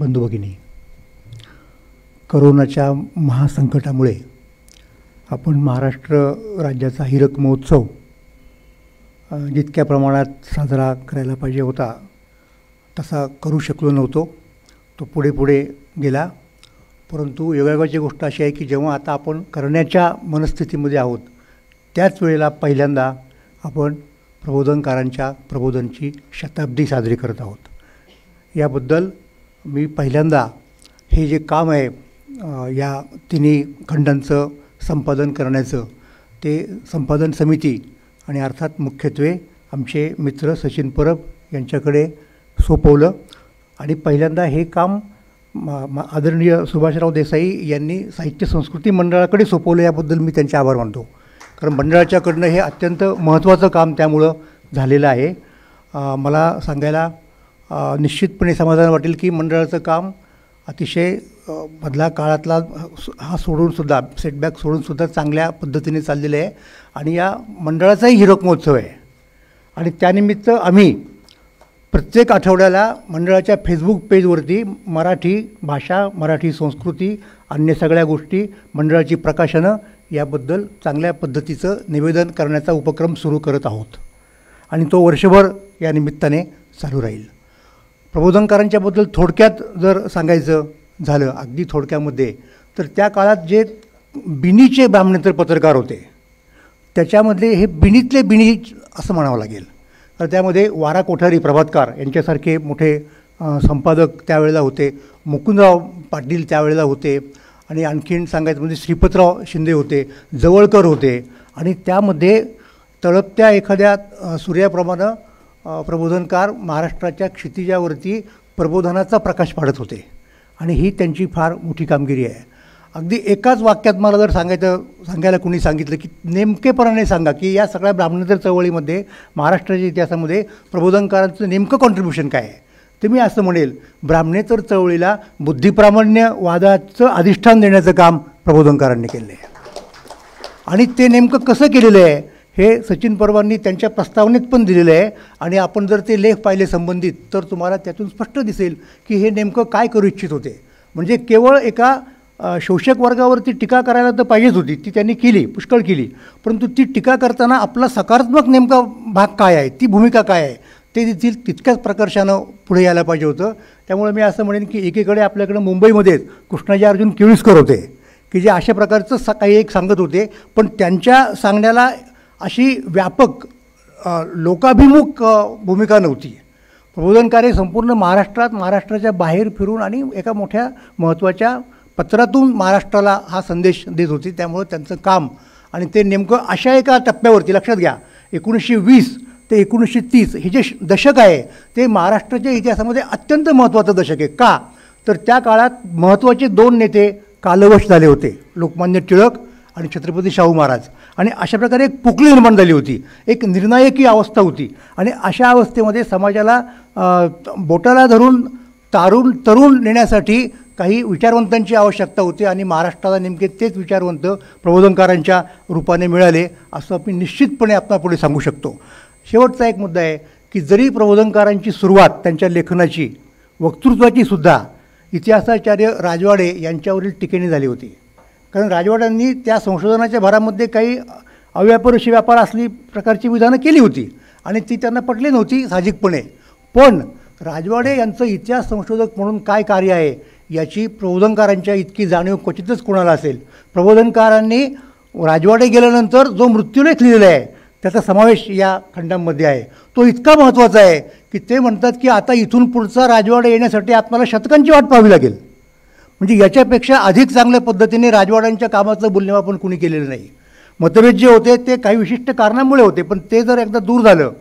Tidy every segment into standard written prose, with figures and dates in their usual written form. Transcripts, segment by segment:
बंधू भगिनी, करोनाच्या महासंकटामुळे आपण महाराष्ट्र राज्याचा हीरक महोत्सव जितक्या प्रमाणात साजरा करायला पाहिजे होता तसा करू शकलो नव्हतो. तो पुढे पुढे गेला. परंतु योगायोगाची गोष्ट अशी आहे की जेव्हा आता आपण करण्याच्या मनस्थितीमध्ये आहोत त्याच वेळेला पहिल्यांदा आपण प्रबोधनकारांच्या प्रबोधनची शताब्दी साजरी करत आहोत. याबद्दल मी पहिल्यांदा हे जे काम आहे या तिन्ही खंडांचं संपादन करण्याचं ते संपादन समिती आणि अर्थात मुख्यत्वे आमचे मित्र सचिन परब यांच्याकडे सोपवलं. आणि पहिल्यांदा हे काम आदरणीय सुभाषराव देसाई यांनी साहित्य संस्कृती मंडळाकडे सोपवलं. याबद्दल मी त्यांचे आभार मानतो, कारण मंडळाच्याकडनं हे अत्यंत महत्त्वाचं काम त्यामुळं झालेलं आहे. मला सांगायला निश्चितपणे समाधान वाटेल की मंडळाचं काम अतिशय मधल्या काळातला हा सोडूनसुद्धा सेटबॅक सोडूनसुद्धा चांगल्या पद्धतीने चाललेलं आहे. आणि या मंडळाचाही हीरक महोत्सव आहे. आणि त्यानिमित्त आम्ही प्रत्येक आठवड्याला मंडळाच्या फेसबुक पेजवरती मराठी भाषा, मराठी संस्कृती, अन्य सगळ्या गोष्टी, मंडळाची प्रकाशनं याबद्दल चांगल्या पद्धतीचं निवेदन करण्याचा उपक्रम सुरू करत आहोत. आणि तो वर्षभर या निमित्ताने चालू राहील. प्रबोधनकारांच्याबद्दल थोडक्यात जर सांगायचं झालं, अगदी थोडक्यामध्ये, तर त्या काळात जे बिनीचे ब्राह्मणेतर पत्रकार होते त्याच्यामधले हे बिनीतले बिनी असं म्हणावं लागेल. तर त्यामध्ये वारा कोठारी प्रभातकार यांच्यासारखे मोठे संपादक त्यावेळेला होते. मुकुंदराव पाटील त्यावेळेला होते. आणि आणखीन सांगायचं म्हणजे श्रीपतराव शिंदे होते, जवळकर होते. आणि त्यामध्ये तळपत्या एखाद्या सूर्याप्रमाणे प्रबोधनकार महाराष्ट्राच्या क्षितिजावरती प्रबोधनाचा प्रकाश पाडत होते. आणि ही त्यांची फार मोठी कामगिरी आहे. अगदी एकाच वाक्यात मला जर सांगायला कुणी सांगितलं की नेमकेपणाने सांगा की या सगळ्या ब्राह्मणेतर चळवळीमध्ये महाराष्ट्राच्या इतिहासामध्ये प्रबोधनकारांचं नेमकं कॉन्ट्रीब्युशन काय आहे, तर मी असं म्हणेल ब्राह्मणेतर चळवळीला बुद्धिप्रामाण्यवादाचं अधिष्ठान देण्याचं काम प्रबोधनकारांनी केलं आहे. आणि ते नेमकं कसं केलेलं आहे हे सचिन परबांनी त्यांच्या प्रस्तावनेत पण दिलेलं आहे. आणि आपण जर ते लेख पाहिले संबंधित तर तुम्हाला त्यातून स्पष्ट दिसेल की हे नेमकं काय करू इच्छित होते. म्हणजे केवळ एका शोषक वर्गावरती टीका करायला तर पाहिजेच होती, ती त्यांनी केली, पुष्कळ केली. परंतु ती टीका करताना आपला सकारात्मक नेमका भाग काय आहे, ती भूमिका काय आहे ते देखील तितक्याच प्रकर्षानं पुढे यायला पाहिजे होतं. त्यामुळे मी असं म्हणेन की एकीकडे आपल्याकडं मुंबईमध्येच कृष्णाजी अर्जुन केळुसकर होते की जे अशा प्रकारचं काही एक सांगत होते, पण त्यांच्या सांगण्याला अशी व्यापक लोकाभिमुख भूमिका नव्हती. प्रबोधनकारे संपूर्ण महाराष्ट्राच्या बाहेर फिरून आणि एका मोठ्या महत्त्वाच्या पत्रातून महाराष्ट्राला हा संदेश देत होते. त्यामुळं त्यांचं काम आणि ते नेमकं अशा एका टप्प्यावरती, लक्षात घ्या 1920 ते 1930 हे जे दशक आहे ते महाराष्ट्राच्या इतिहासामध्ये अत्यंत महत्त्वाचं दशक आहे. का तर त्या काळात महत्त्वाचे दोन नेते कालवश झाले होते, लोकमान्य टिळक आणि छत्रपती शाहू महाराज. आणि अशा प्रकारे एक पोकळी निर्माण झाली होती, एक निर्णायकी अवस्था होती. आणि अशा अवस्थेमध्ये समाजाला बोटाला धरून तरुण नेण्यासाठी काही विचारवंतांची आवश्यकता होती. आणि महाराष्ट्राला नेमके तेच विचारवंत प्रबोधनकारांच्या रूपाने मिळाले असं आपण निश्चितपणे आपल्यापुढे सांगू शकतो. शेवटचा एक मुद्दा आहे की जरी प्रबोधनकारांची सुरुवात त्यांच्या लेखनाची, वक्तृत्वाची सुद्धा इतिहासाचार्य राजवाडे यांच्यावरील टीकेने झाली होती. कारण राजवाड्यांनी त्या संशोधनाच्या भरामध्ये काही अव्यापारशी व्यापार असली प्रकारची विधानं केली होती आणि ती त्यांना पटली नव्हती साहजिकपणे. पण राजवाडे यांचं इतिहास संशोधक म्हणून काय कार्य आहे याची प्रबोधनकारांच्या इतकी जाणीव क्वचितच कोणाला असेल. प्रबोधनकारांनी राजवाडे गेल्यानंतर जो मृत्यूलेख लिहिलेला आहे त्याचा समावेश या खंडांमध्ये आहे. तो इतका महत्त्वाचा आहे की ते म्हणतात की आता इथून पुढचा राजवाडा येण्यासाठी आपल्याला शतकांची वाट पाहावी लागेल. म्हणजे याच्यापेक्षा अधिक चांगल्या पद्धतीने राजवाड्यांच्या कामाचं मूल्यमापन कुणी केलेलं नाही. मतभेद जे होते ते काही विशिष्ट कारणामुळे होते, पण ते जर एकदा दूर झालं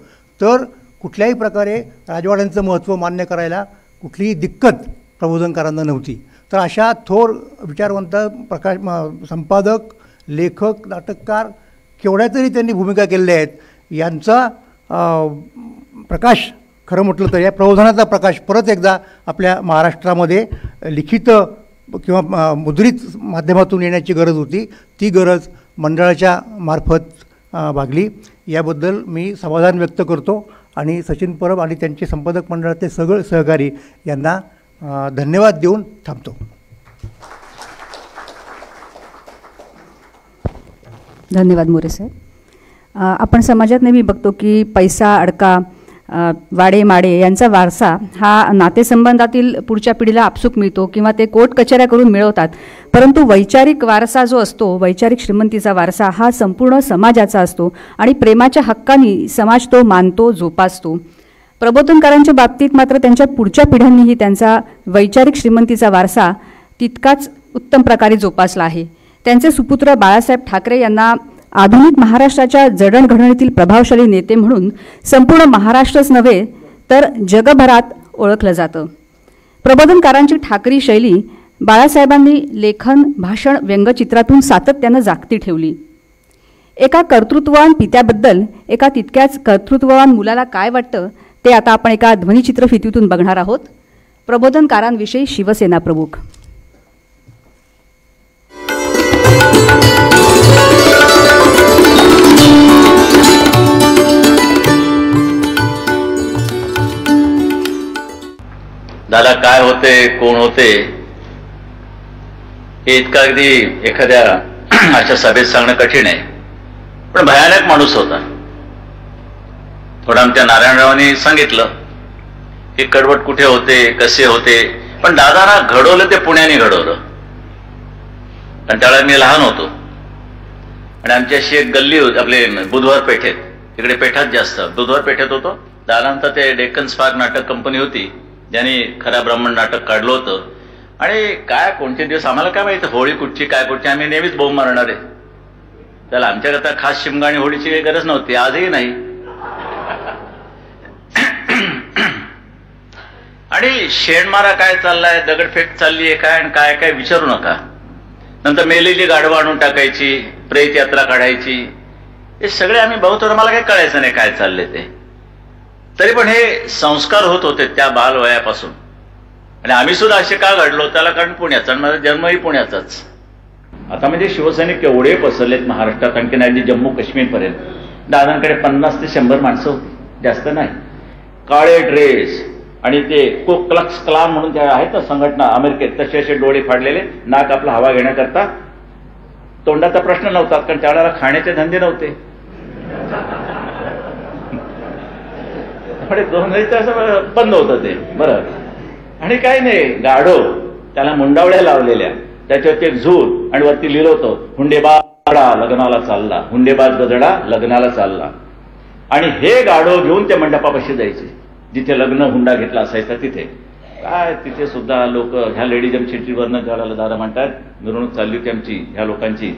तर कुठल्याही प्रकारे राजवाड्यांचं महत्त्व मान्य करायला कुठलीही दिक्कत प्रबोधनकारांना नव्हती. तर अशा थोर विचारवंत संपादक, लेखक, नाटककार केवढ्या तरी त्यांनी भूमिका केलेल्या आहेत. यांचा प्रकाश खरं म्हटलं तर या प्रबोधनाचा प्रकाश परत एकदा आपल्या महाराष्ट्रामध्ये लिखित किंवा मुद्रित माध्यमातून येण्याची गरज होती. ती गरज मंडळाच्या मार्फत भागली. याबद्दल मी समाधान व्यक्त करतो आणि सचिन परब आणि त्यांचे संपादक मंडळातले सगळे सहकारी यांना धन्यवाद देऊन थांबतो. धन्यवाद मोरे साहेब. आपण समाजात नेहमी बघतो की पैसा, अडका, वाडे माडे यांचा वारसा हा नातेसंबंधातील पुढच्या पिढीला आपसूक मिळतो किंवा ते कोर्ट कचऱ्या करून मिळवतात. परंतु वैचारिक वारसा जो असतो, वैचारिक श्रीमंतीचा वारसा हा संपूर्ण समाजाचा असतो आणि प्रेमाच्या हक्काने समाज तो मानतो, जोपासतो. प्रबोधनकारांच्या बाबतीत मात्र त्यांच्या पुढच्या पिढ्यांनीही त्यांचा वैचारिक श्रीमंतीचा वारसा तितकाच उत्तम प्रकारे जोपासला आहे. त्यांचे सुपुत्र बाळासाहेब ठाकरे यांना आधुनिक महाराष्ट्राच्या जडणघडणीतील प्रभावशाली नेते म्हणून संपूर्ण महाराष्ट्रच नव्हे तर जगभरात ओळखलं जातं. प्रबोधनकारांची ठाकरी शैली बाळासाहेबांनी लेखन, भाषण, व्यंगचित्रातून सातत्यानं जागती ठेवली. एका कर्तृत्ववान पित्याबद्दल एका तितक्याच कर्तृत्ववान मुलाला काय वाटतं ते आता आपण एका ध्वनिचित्रफितीतून बघणार आहोत. प्रबोधनकारांविषयी शिवसेना प्रमुख. दादा काय होते, कोण होते हे इतका अगदी एखाद्या अशा सभेत सांगणं कठीण आहे. पण भयानक माणूस होता. थोडं आमच्या नारायणरावांनी सांगितलं की कडवट कुठे होते, कसे होते. पण दादाना घडवलं ते पुण्याने घडवलं. कारण त्यावेळेला मी लहान होतो आणि आमची अशी एक गल्ली होती आपले बुधवार पेठेत. तिकडे पेठात जास्त बुधवार पेठेत होतो. दादांतर ते डेक्कन स्पार्क नाटक कंपनी होती ज्यांनी खरा ब्राह्मण नाटक काढलं होतं. आणि काय कोणते दिवस आम्हाला काय माहिती होळी कुठची काय कुठची, आम्ही नेहमीच बोंब मारणारे. त्याला आमच्याकरता खास शिमगा आणि होळीची काही गरज नव्हती, आजही नाही. आणि शेणमारा काय चाललाय, दगडफेक चालली आहे काय, आणि काय काय विचारू नका. नंतर मेलेली गाढवं आणून टाकायची, प्रेत यात्रा काढायची, हे सगळे आम्ही बघतो. मला काही कळायचं नाही काय चाललंय ते. तरी पण हे संस्कार होत होते त्या बालवयापासून. आणि आम्ही सुद्धा असे का घडलो त्याला कारण पुण्याचा, आणि माझा जन्मही पुण्याचाच. आता म्हणजे शिवसैनिक केवढे पसरलेत महाराष्ट्रात, आणखीन अगदी जम्मू काश्मीरपर्यंत. दादांकडे 50 ते 100 माणसं होती, जास्त नाही. काळे ड्रेस आणि ते क्लक्स क्लान म्हणून त्या आहेत ना संघटना अमेरिकेत, तसे असे डोळे फाडलेले, नाक आपला हवा घेण्याकरता. तोंडाचा प्रश्न नव्हता कारण त्यावेळेला खाण्याचे धंदे नव्हते. असं बंद होतं ते बरं. आणि काय नाही, गाढो त्याला मुंडावळ्या लावलेल्या, त्याच्यावरती एक झूल आणि वरती लिहिलं होतं हुंडेबाज गजडा लग्नाला चालला, हुंडेबाज गजडा लग्नाला चालला. आणि हे गाढो घेऊन त्या मंडपापाशी जायचे जिथे लग्न हुंडा घेतला असायचा तिथे. काय तिथे सुद्धा लोक ह्या लेडीज सिटीवरनं ज्याला दादा म्हणतात मिरवणूक चालली होती आमची, ह्या लोकांची.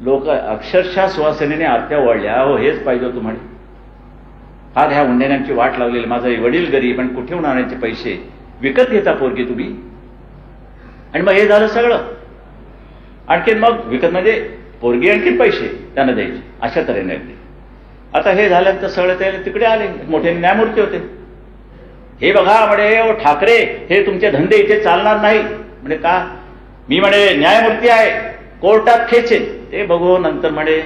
लोक अक्षरशः सुवासिनीने आत्या वळल्या. हो हेच पाहिजे होतं म्हणे. फार ह्या हुंड्याची वाट लावलेली. माझे वडील गरीब, पण कुठे आणायचे पैसे, विकत घेता पोरगी तुम्ही. आणि मग हे झालं सगळं. आणखीन मग विकत म्हणजे पोरगी आणखीन पैसे त्यांना द्यायचे अशा तऱ्हेने. आता हे झाल्यानंतर सगळं ते तिकडे आले, मोठे न्यायमूर्ती होते. हे बघा म्हणे ओ ठाकरे, हे तुमचे धंदे इथे चालणार नाही. म्हणे का? मी म्हणे न्यायमूर्ती आहे, कोर्टात खेचे. ते बघू नंतर म्हणे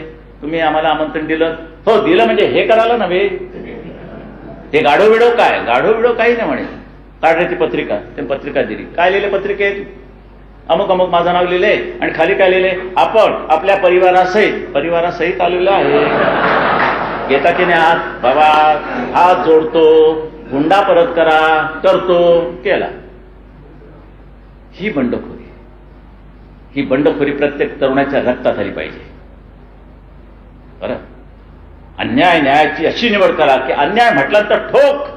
तुम्ही आम्हाला आमंत्रण दिलं. हो दिलं म्हणजे हे करायला नव्हे, ते गाढो बिडो काय, गाढो बिडो काही नाही म्हणे. काढण्याची पत्रिका, ते पत्रिका दिली. काय लिहिले पत्रिकेत? अमुक अमुक माझं नाव लिहिले आणि खाली काय लिहिले, आपण आपल्या परिवारासहित आलेलो आहे. घेता की नाही हात? बाबा हात जोडतो, हुंडा परत करा, करतो, केला. ही बंडखोरी प्रत्येक तरुणाच्या रक्तात आली पाहिजे. बरं, अन्याय न्यायाची अशी निवड करा की अन्याय म्हटलं तर ठोक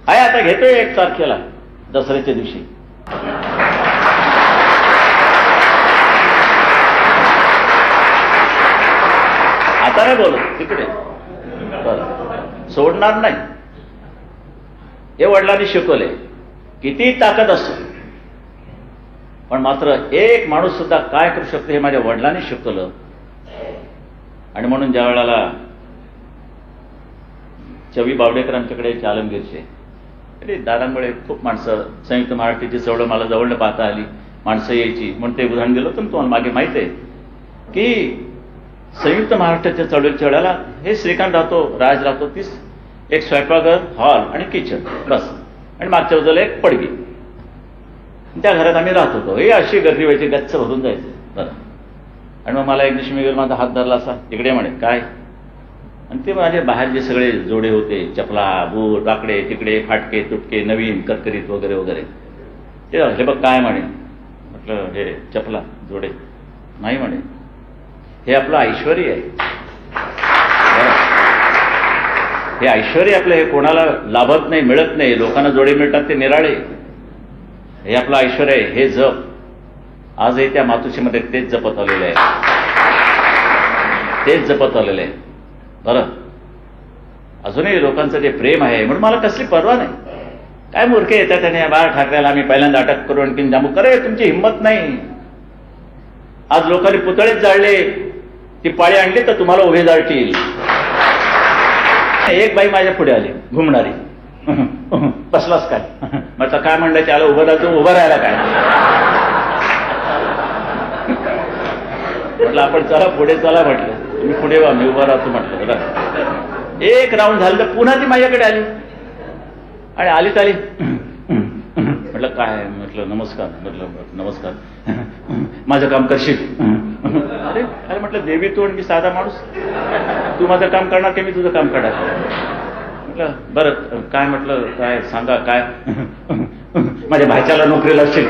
आहे. आता घेतोय 1 तारखेला दसऱ्याच्या दिवशी. आता नाही बोलत तिकडे, सोडणार नाही. हे वडिलांनी शिकवले. किती ताकद असतो, पण मात्र एक माणूस सुद्धा काय करू शकतो हे माझ्या वडिलांनी शिकवलं. आणि म्हणून ज्या वेळेला चवी बावडेकर आमच्याकडे आलमगीरचे, अरे दादांमुळे खूप माणसं संयुक्त महाराष्ट्राची चळवळ मला जवळनं पाहता आली. माणसं यायची म्हणून ते उदाहरण दिलं होतं तुम्हाला मागे माहिती आहे की संयुक्त महाराष्ट्राच्या चळवळीच्या वेळेला हे श्रीकांत राहतो, राज राहतो, तीच एक स्वयंपाकघर, हॉल आणि किचन बस, आणि मागच्या बाजूला एक पडगी. त्या घरात आम्ही राहत होतो. हे अशी गर्दी व्हायची, गच्च भरून जायचं. बरं. आणि मग मला एक दिवशी मी माझा हात धरला असा, तिकडे म्हणे काय, आणि ते माझे बाहेर जे सगळे जोडे होते, चपला, बूट, वाकडे तिकडे, फाटके तुटके, नवीन करकरीत वगैरे वगैरे, ते हे बघ काय म्हणे. म्हटलं हे चपला जोडे नाही म्हणे, हे आपलं ऐश्वर आहे. हे ऐश्वर आपलं, हे कोणाला लाभत नाही, मिळत नाही. लोकांना जोडे मिळतात ते निराळे, हे आपलं ऐश्वर आहे, हे जप. आजही त्या मातोश्रीमध्ये तेच जपत आलेलं आहे, तेच जपत आलेलं आहे. बरं, अजूनही लोकांचं ते प्रेम आहे, म्हणून मला कसली पर्वा नाही. काय मूर्खे येतात आणि बाळ ठाकरेला आम्ही पहिल्यांदा अटक करू आणखीन जामू करे, तुमची हिंमत नाही. आज लोकांनी पुतळेच जाळले, ती पाळी आणली तर तुम्हाला उभे जाळतील. एक बाई माझ्या पुढे आली घुमणारी, बसलास काय, म्हटलं काय म्हणलं, त्याला उभं राहायचं, उभं राहायला काय. म्हटलं आपण चला पुढे चला, म्हटलं तुम्ही पुढे वा, मी उभं राहतो म्हटलं. बरं, एक राऊंड झालं तर पुन्हा ती माझ्याकडे आली आणि आलीच आली. म्हटलं काय, म्हटलं नमस्कार, म्हटलं नमस्कार, माझं काम करशील. अरे अरे म्हटलं देवी तू आणि मी साधा माणूस, तू माझं काम करणार की मी तुझं काम करणार. म्हटलं बरं काय, म्हटलं काय सांगा काय. माझ्या भाच्याला नोकरीला असशील.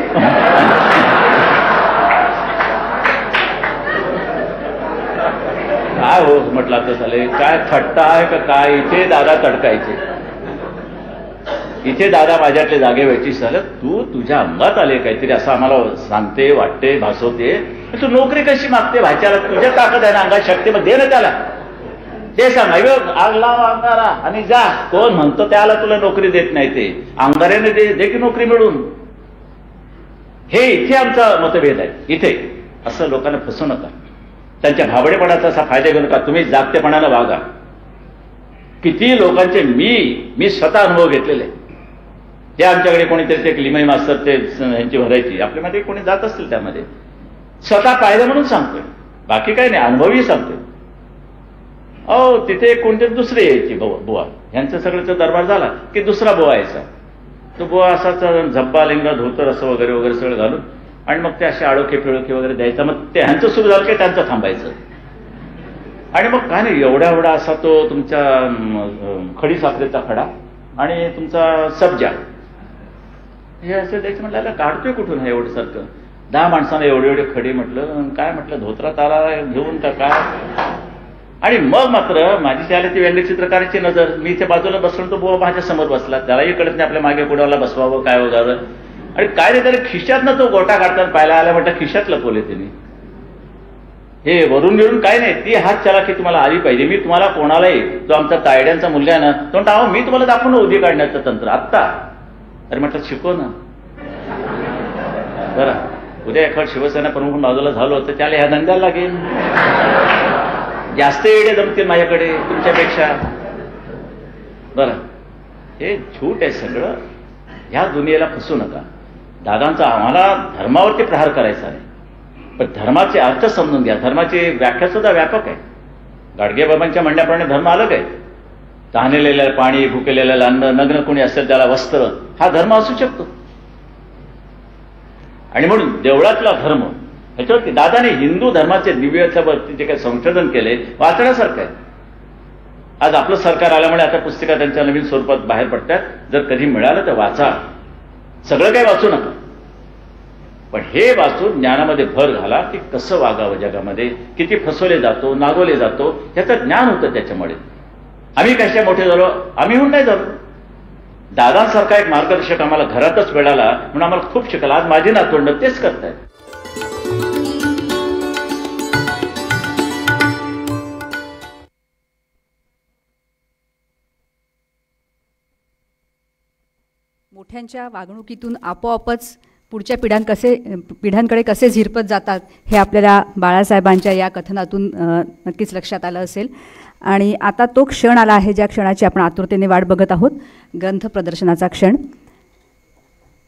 काय हो म्हटलं आता झाले, काय थट्टा आहे का काय. इथे दादा तडकायचे, इथे दादा माझ्यातले जागे व्हायची. झालं तू तुझ्या अंगात आले काहीतरी असं आम्हाला सांगते, वाटते, भासवते. तू नोकरी कशी मागते भाच्याला, तुझ्या ताकद आहे ना अंगात, शक्ती दे ना त्याला, ते सांग. आग लाव अंगारा आणि जा. कोण म्हणतो त्याला तुला नोकरी देत नाही, ते अंगाऱ्याने दे की नोकरी मिळून. हे इथे आमचा मतभेद आहे. इथे असं लोकांना फसवू नका, त्यांच्या भाबडेपणाचा असा फायदा घेऊ नका. तुम्ही जागतेपणानं वागा. किती लोकांचे मी स्वतः अनुभव घेतलेले. ते आमच्याकडे कोणीतरी ते लिमई मास्तर ते ह्यांची भरायची, आपल्यामध्ये कोणी जात असतील त्यामध्ये, स्वतः पाहिलं म्हणून सांगतोय, बाकी काही नाही, अनुभवही सांगतोय. अहो तिथे कोणतरी दुसरे यायची बुवा, ह्यांचं सगळ्याचा दरबार झाला की दुसरा बुवा यायचा. तो बुवा असाच झब्बा लिंगा धोतर असं वगैरे वगैरे सगळं घालून, आणि मग ते असे आळोखे फिळोखे वगैरे द्यायचा. मग ते ह्यांचं सुरू झालं की त्यांचं थांबायचं. आणि मग काय नाही, एवढा एवढा असा तो तुमच्या खडी साखरेचा खडा आणि तुमचा सब्जा, हे असं द्यायचं. म्हटलं काढतोय कुठून हे एवढं सारखं, 10 माणसांना एवढे एवढे खडी. म्हटलं काय, म्हटलं धोत्रा तारा घेऊन का काय. आणि मग मात्र माझी त्याला ती व्यंगचित्रकाराची नजर, मी त्या बाजूला बसलो, तो बुवा माझ्या समोर बसला, त्यालाही कळत नाही आपल्या मागे कुणाला बसवावं काय वगैरे. आणि काय रे, त्याला खिशातनं तो गोटा काढताना पाहायला आला, म्हटलं खिशात लपवले त्यांनी. हे वरून बिरून काय नाही, ती हात चला की तुम्हाला आली पाहिजे. मी तुम्हाला कोणालाही, जो आमचा तायड्यांचा मूल्य आहे ना, तो टाव मी तुम्हाला दाखवून उभी काढण्याचं तंत्र आत्ता. अरे म्हटलं शिकव ना. बरं उद्या एखाद शिवसेना प्रमुख बाजूला झालो तर त्याला ह्या धंद्याला लागेल. जास्त येडे जमतील माझ्याकडे तुमच्यापेक्षा. बरं हे झूट आहे सगळं, ह्या दुनियेला फसू नका. दादांचा आम्हाला धर्मावरती प्रहार करायचा आहे, पण धर्माचे अर्थ समजून घ्या. धर्माची व्याख्या सुद्धा व्यापक आहे. गाडगेबाबांच्या म्हणण्याप्रमाणे धर्म अलग आहे. तहानलेलं पाणी, भुकेलेलं अन्न, नग्न कोणी असेल त्याला वस्त्र, हा धर्म असू शकतो. आणि म्हणून देवळातला धर्म ह्याच्यावरती दादाने हिंदू धर्माचे दिव्याच्या वरती जे काही संशोधन केले वाचण्यासारखं आहे. आज आपलं सरकार आल्यामुळे आता पुस्तिका त्यांच्या नवीन स्वरूपात बाहेर पडतात. जर कधी मिळालं तर वाचा, सगळं काही वाचू नका, पण हे वाचून ज्ञानामध्ये भर घाला की कसं वागावं जगामध्ये, किती फसवले जातो, नागवले जातो, ह्याचं ज्ञान होतं. त्याच्यामुळे आम्ही कशा मोठे झालो, आम्ही होऊन नाही झालो. दादांसारखा एक मार्गदर्शक आम्हाला घरातच मिळाला म्हणून आम्हाला खूप शिकायला. आज माझी नातवंड तेच करतायत. मोठ्यांच्या वागणुकीतून आपोआपच पुढच्या पिढ्यांकडे कसे झिरपत जातात हे आपल्याला बाळासाहेबांच्या या कथनातून नक्कीच लक्षात आलं असेल. आणि आता तो क्षण आला आहे ज्या क्षणाची आपण आतुरतेने वाट बघत आहोत, ग्रंथ प्रदर्शनाचा क्षण.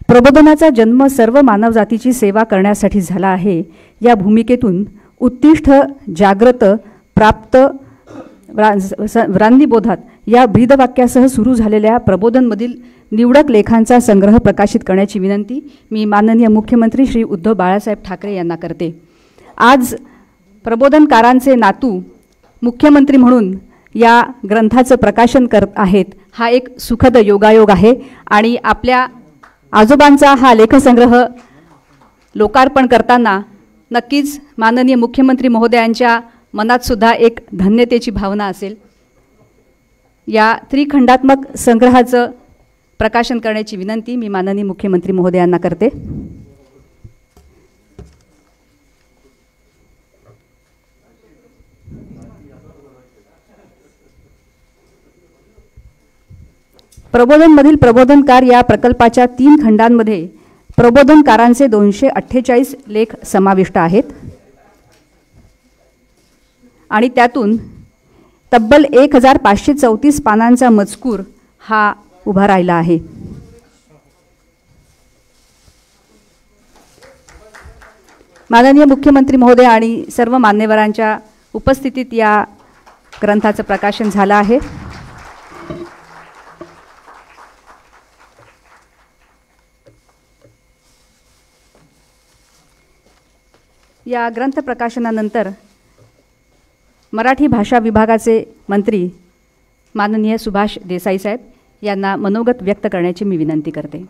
प्रबोधनाचा जन्म सर्व मानवजातीची सेवा करण्यासाठी झाला आहे. या भूमिकेतून उत्तिष्ठ, जाग्रत, प्राप्त, व्रान्निबोधात या ब्रीदवाक्यासह सुरू झालेल्या प्रबोधनमधील निवडक लेखांचा संग्रह प्रकाशित करण्याची विनंती मी माननीय मुख्यमंत्री श्री उद्धव बाळासाहेब ठाकरे यांना करते। आज प्रबोधनकारांचे नातू मुख्यमंत्री म्हणून या ग्रंथाचं प्रकाशन करत आहेत, हा एक सुखद योगायोग आहे आणि आपल्या आजोबांचा हा लेखसंग्रह लोकार्पण करताना नक्कीच माननीय मुख्यमंत्री महोदयांच्या मनात सुद्धा एक धन्यतेची भावना असेल। या त्रिखंडात्मक संग्रहाचं प्रकाशन करण्याची विनंती मी माननीय मुख्यमंत्री महोदयांना करते। प्रबोधनमधील प्रबोधनकार या प्रकल्पाच्या 3 खंडांमध्ये प्रबोधनकारांचे 248 लेख समाविष्ट आहेत आणि त्यातून तब्बल 1534 पानांचा मजकूर हा उभा राहिला आहे। माननीय मुख्यमंत्री महोदय आणि सर्व मान्यवरांच्या उपस्थितीत या ग्रंथाचं प्रकाशन झालं आहे। या ग्रंथ प्रकाशनानंतर मराठी भाषा विभागाचे मंत्री माननीय सुभाष देसाई साहेब यांना मनोगत व्यक्त करण्याची मी विनंती करते।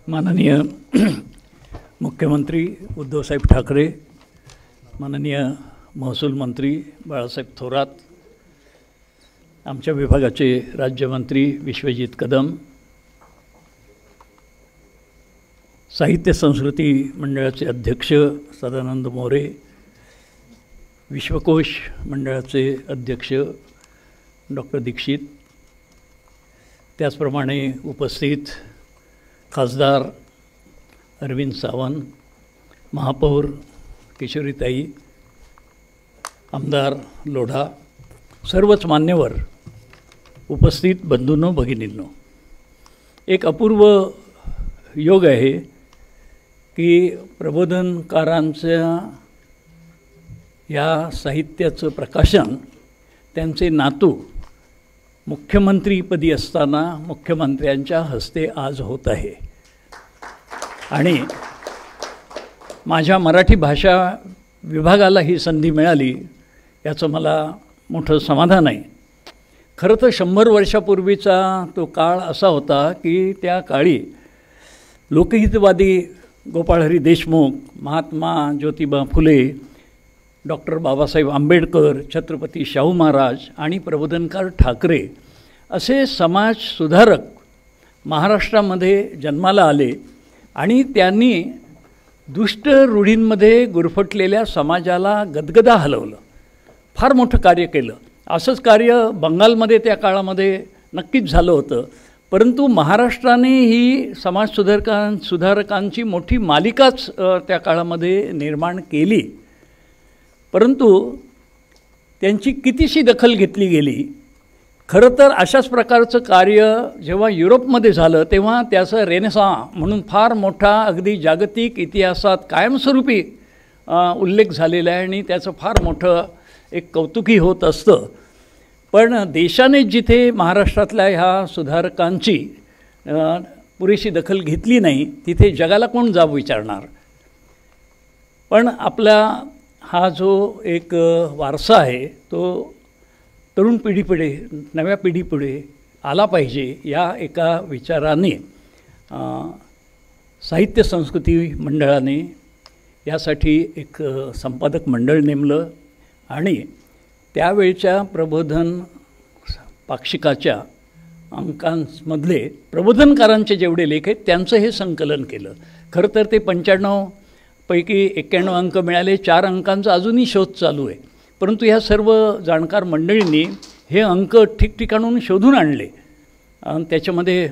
माननीय मुख्यमंत्री उद्धवसाहेब ठाकरे, माननीय महसूल मंत्री बाळासाहेब थोरात, आमच्या विभागाचे राज्यमंत्री विश्वजित कदम, साहित्य संस्कृती मंडळाचे अध्यक्ष सदानंद मोरे, विश्वकोश मंडळाचे अध्यक्ष डॉक्टर दीक्षित, त्याचप्रमाणे उपस्थित खासदार अरविंद सावंत, महापौर किशोरीताई, आमदार लोढा, सर्वच मान्यवर, उपस्थित बंधूंनो भगिनींनो, एक अपूर्व योग आहे की प्रबोधनकारांच्या या साहित्याचं प्रकाशन त्यांचे नातू मुख्यमंत्रीपदी असताना मुख्यमंत्र्यांच्या हस्ते आज होत आहे आणि माझ्या मराठी भाषा विभागाला ही संधी मिळाली याचं मला मोठं समाधान आहे। खरं तर 100 वर्षापूर्वीचा तो काळ असा होता की त्या काळी लोकहितवादी गोपाळहरी देशमुख, महात्मा ज्योतिबा फुले, डॉक्टर बाबासाहेब आंबेडकर, छत्रपती शाहू महाराज आणि प्रबोधनकार ठाकरे असे समाजसुधारक महाराष्ट्रामध्ये जन्माला आले आणि त्यांनी दुष्ट रूढींमध्ये गुरफटलेल्या समाजाला गदगदा हलवलं, फार मोठं कार्य केलं। असंच कार्य बंगालमध्ये त्या काळामध्ये नक्कीच झालं होतं, परंतु महाराष्ट्राने ही सुधारकांची मोठी मालिकाच त्या काळामध्ये निर्माण केली, परंतु त्यांची कितीशी दखल घेतली गेली। खरं तर अशाच प्रकारचं कार्य जेव्हा युरोपमध्ये झालं तेव्हा त्याचं रेनेसाँ म्हणून फार मोठा अगदी जागतिक इतिहासात कायमस्वरूपी उल्लेख झालेला आहे आणि त्याचं फार मोठं एक कौतुकी होत असतं। पण देशाने जिथे महाराष्ट्रातल्या ह्या सुधारकांची पुरेशी दखल घेतली नाही तिथे जगाला कोण जाब विचारणार। पण आपला हा जो एक वारसा आहे तो तरुण पिढीपुढे, नव्या पिढीपुढे आला पाहिजे या एका विचाराने साहित्य संस्कृती मंडळाने यासाठी एक संपादक मंडळ नेमलं आणि त्यावेळच्या प्रबोधन पाक्षिकाच्या अंकांमधले प्रबोधनकारांचे जेवढे लेख आहेत त्यांचं हे संकलन केलं। खरं तर ते 95 पैकी 91 अंक मिळाले, 4 अंकांचा अजूनही शोध चालू आहे, परंतु ह्या सर्व जाणकार मंडळींनी हे अंक ठिकठिकाणून शोधून आणले। त्याच्यामध्ये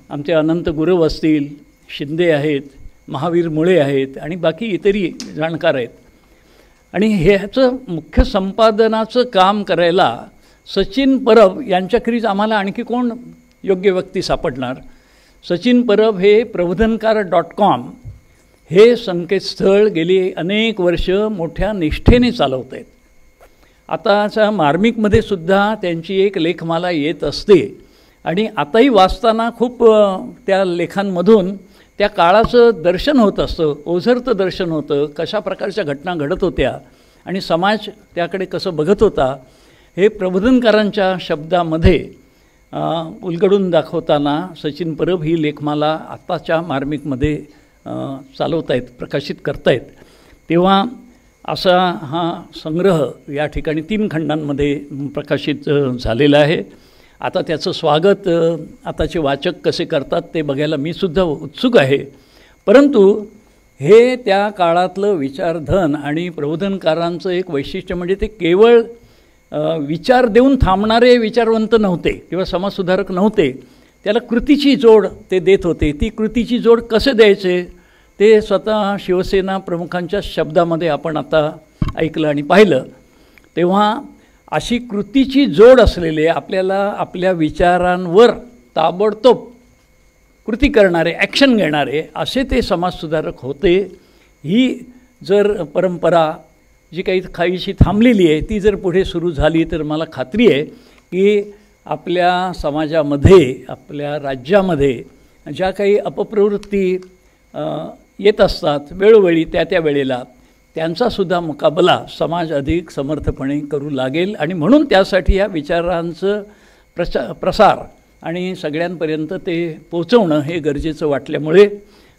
आमचे अनंत गुरव असतील, शिंदे आहेत, महावीर मुळे आहेत आणि बाकी इतरही जाणकार आहेत आणि ह्याचं मुख्य संपादनाचं काम करायला सचिन परब यांच्याखेरीज आम्हाला आणखी कोण योग्य व्यक्ती सापडणार। सचिन परब हे प्रबोधनकार.com हे संकेतस्थळ गेली अनेक वर्ष मोठ्या निष्ठेने चालवत आहेत. आताच्या मार्मिकमध्ये सुद्धा त्यांची एक लेखमाला येत असते आणि आताही वाचताना खूप त्या लेखांमधून त्या काळाचं दर्शन होत असतं, ओझरतं दर्शन होतं, कशा प्रकारच्या घटना घडत होत्या आणि समाज त्याकडे कसं बघत होता हे प्रबोधनकारांच्या शब्दामध्ये उलगडून दाखवताना सचिन परब ही लेखमाला आत्ताच्या मार्मिकमध्ये चालवत आहेत, प्रकाशित करतायत. तेव्हा असा हा संग्रह या ठिकाणी 3 खंडांमध्ये प्रकाशित झालेला आहे. आता त्याचं स्वागत आताचे वाचक कसे करतात ते बघायला मी सुद्धा उत्सुक आहे. परंतु हे त्या काळातलं विचारधन आणि प्रबोधनकारांचं एक वैशिष्ट्य म्हणजे ते केवळ विचार देऊन थांबणारे विचारवंत नव्हते किंवा समाजसुधारक नव्हते. त्याला कृतीची जोड ते देत होते. ती कृतीची जोड कसे द्यायचे ते स्वतः शिवसेना प्रमुखांच्या शब्दामध्ये आपण आता ऐकलं आणि पाहिलं. तेव्हा अशी कृतीची जोड असलेले आपल्याला आपल्या विचारांवर ताबडतोब कृती करणारे, ॲक्शन घेणारे असे ते समाजसुधारक होते. ही जर परंपरा जी काही काहीशी थांबलेली आहे ती जर पुढे सुरू झाली तर मला खात्री आहे की आपल्या समाजामध्ये, आपल्या राज्यामध्ये ज्या काही अपप्रवृत्ती येत असतात वेळोवेळी त्या वेळेला त्यांचासुद्धा मुकाबला समाज अधिक समर्थपणे करू लागेल. आणि म्हणून त्यासाठी या विचारांचं प्रसार आणि सगळ्यांपर्यंत ते पोचवणं हे गरजेचं वाटल्यामुळे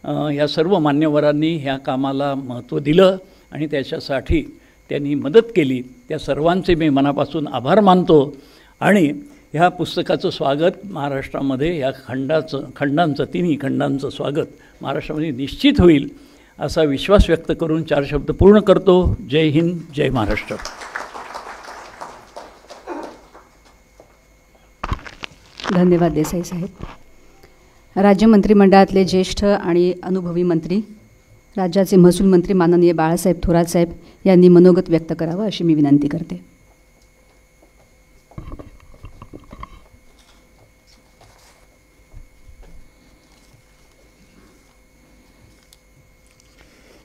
ह्या सर्व मान्यवरांनी ह्या कामाला महत्त्व दिलं आणि त्याच्यासाठी त्यांनी मदत केली. त्या सर्वांचे मी मनापासून आभार मानतो. आणि ह्या पुस्तकाचं स्वागत महाराष्ट्रामध्ये ह्या खंडांचं 3 खंडांचं स्वागत महाराष्ट्रामध्ये निश्चित होईल असा विश्वास व्यक्त करून 4 शब्द पूर्ण करतो. जय हिंद, जय महाराष्ट्र. धन्यवाद देसाई साहेब. राज्य मंत्रिमंडळातले ज्येष्ठ आणि अनुभवी मंत्री, राज्याचे महसूल मंत्री माननीय बाळासाहेब थोरात साहेब यांनी मनोगत व्यक्त करावं अशी मी विनंती करते.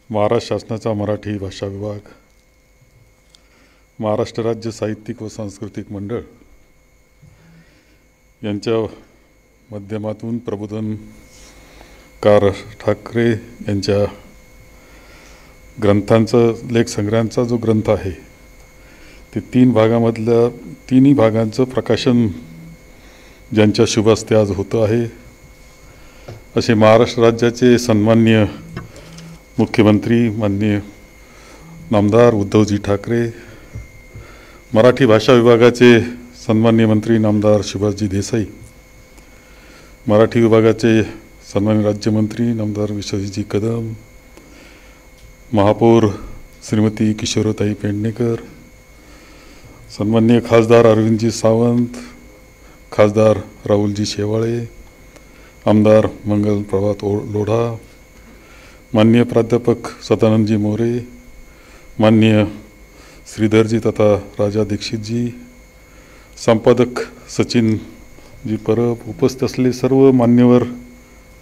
महाराष्ट्र शासनाचा मराठी भाषा विभाग, महाराष्ट्र राज्य साहित्यिक व सांस्कृतिक मंडळ यांच्या माध्यमातून प्रबोधनकार ठाकरे यांच्या ग्रंथांचा, लेखसंग्रहांचा जो ग्रंथ आहे ते 3 भागामधल्या 3ही भागांचं प्रकाशन ज्यांच्या शुभ हस्ते आज होतं आहे असे महाराष्ट्र राज्याचे सन्माननीय मुख्यमंत्री माननीय नामदार उद्धवजी ठाकरे, मराठी भाषा विभागाचे सन्माननीय मंत्री नामदार सुभाषजी देसाई, मराठी विभागाचे सन्माननीय राज्यमंत्री नामदार विश्वजीतजी कदम, महापौर श्रीमती किशोरताई पेडणेकर, सन्माननीय खासदार अरविंदजी सावंत, खासदार राहुलजी शेवाळे, आमदार मंगल प्रभात लोढा, माननीय प्राध्यापक सदानंदजी मोरे, माननीय श्रीधरजी तथा राजा दीक्षितजी, संपादक सचिनजी परब, उपस्थित असलेले सर्व मान्यवर,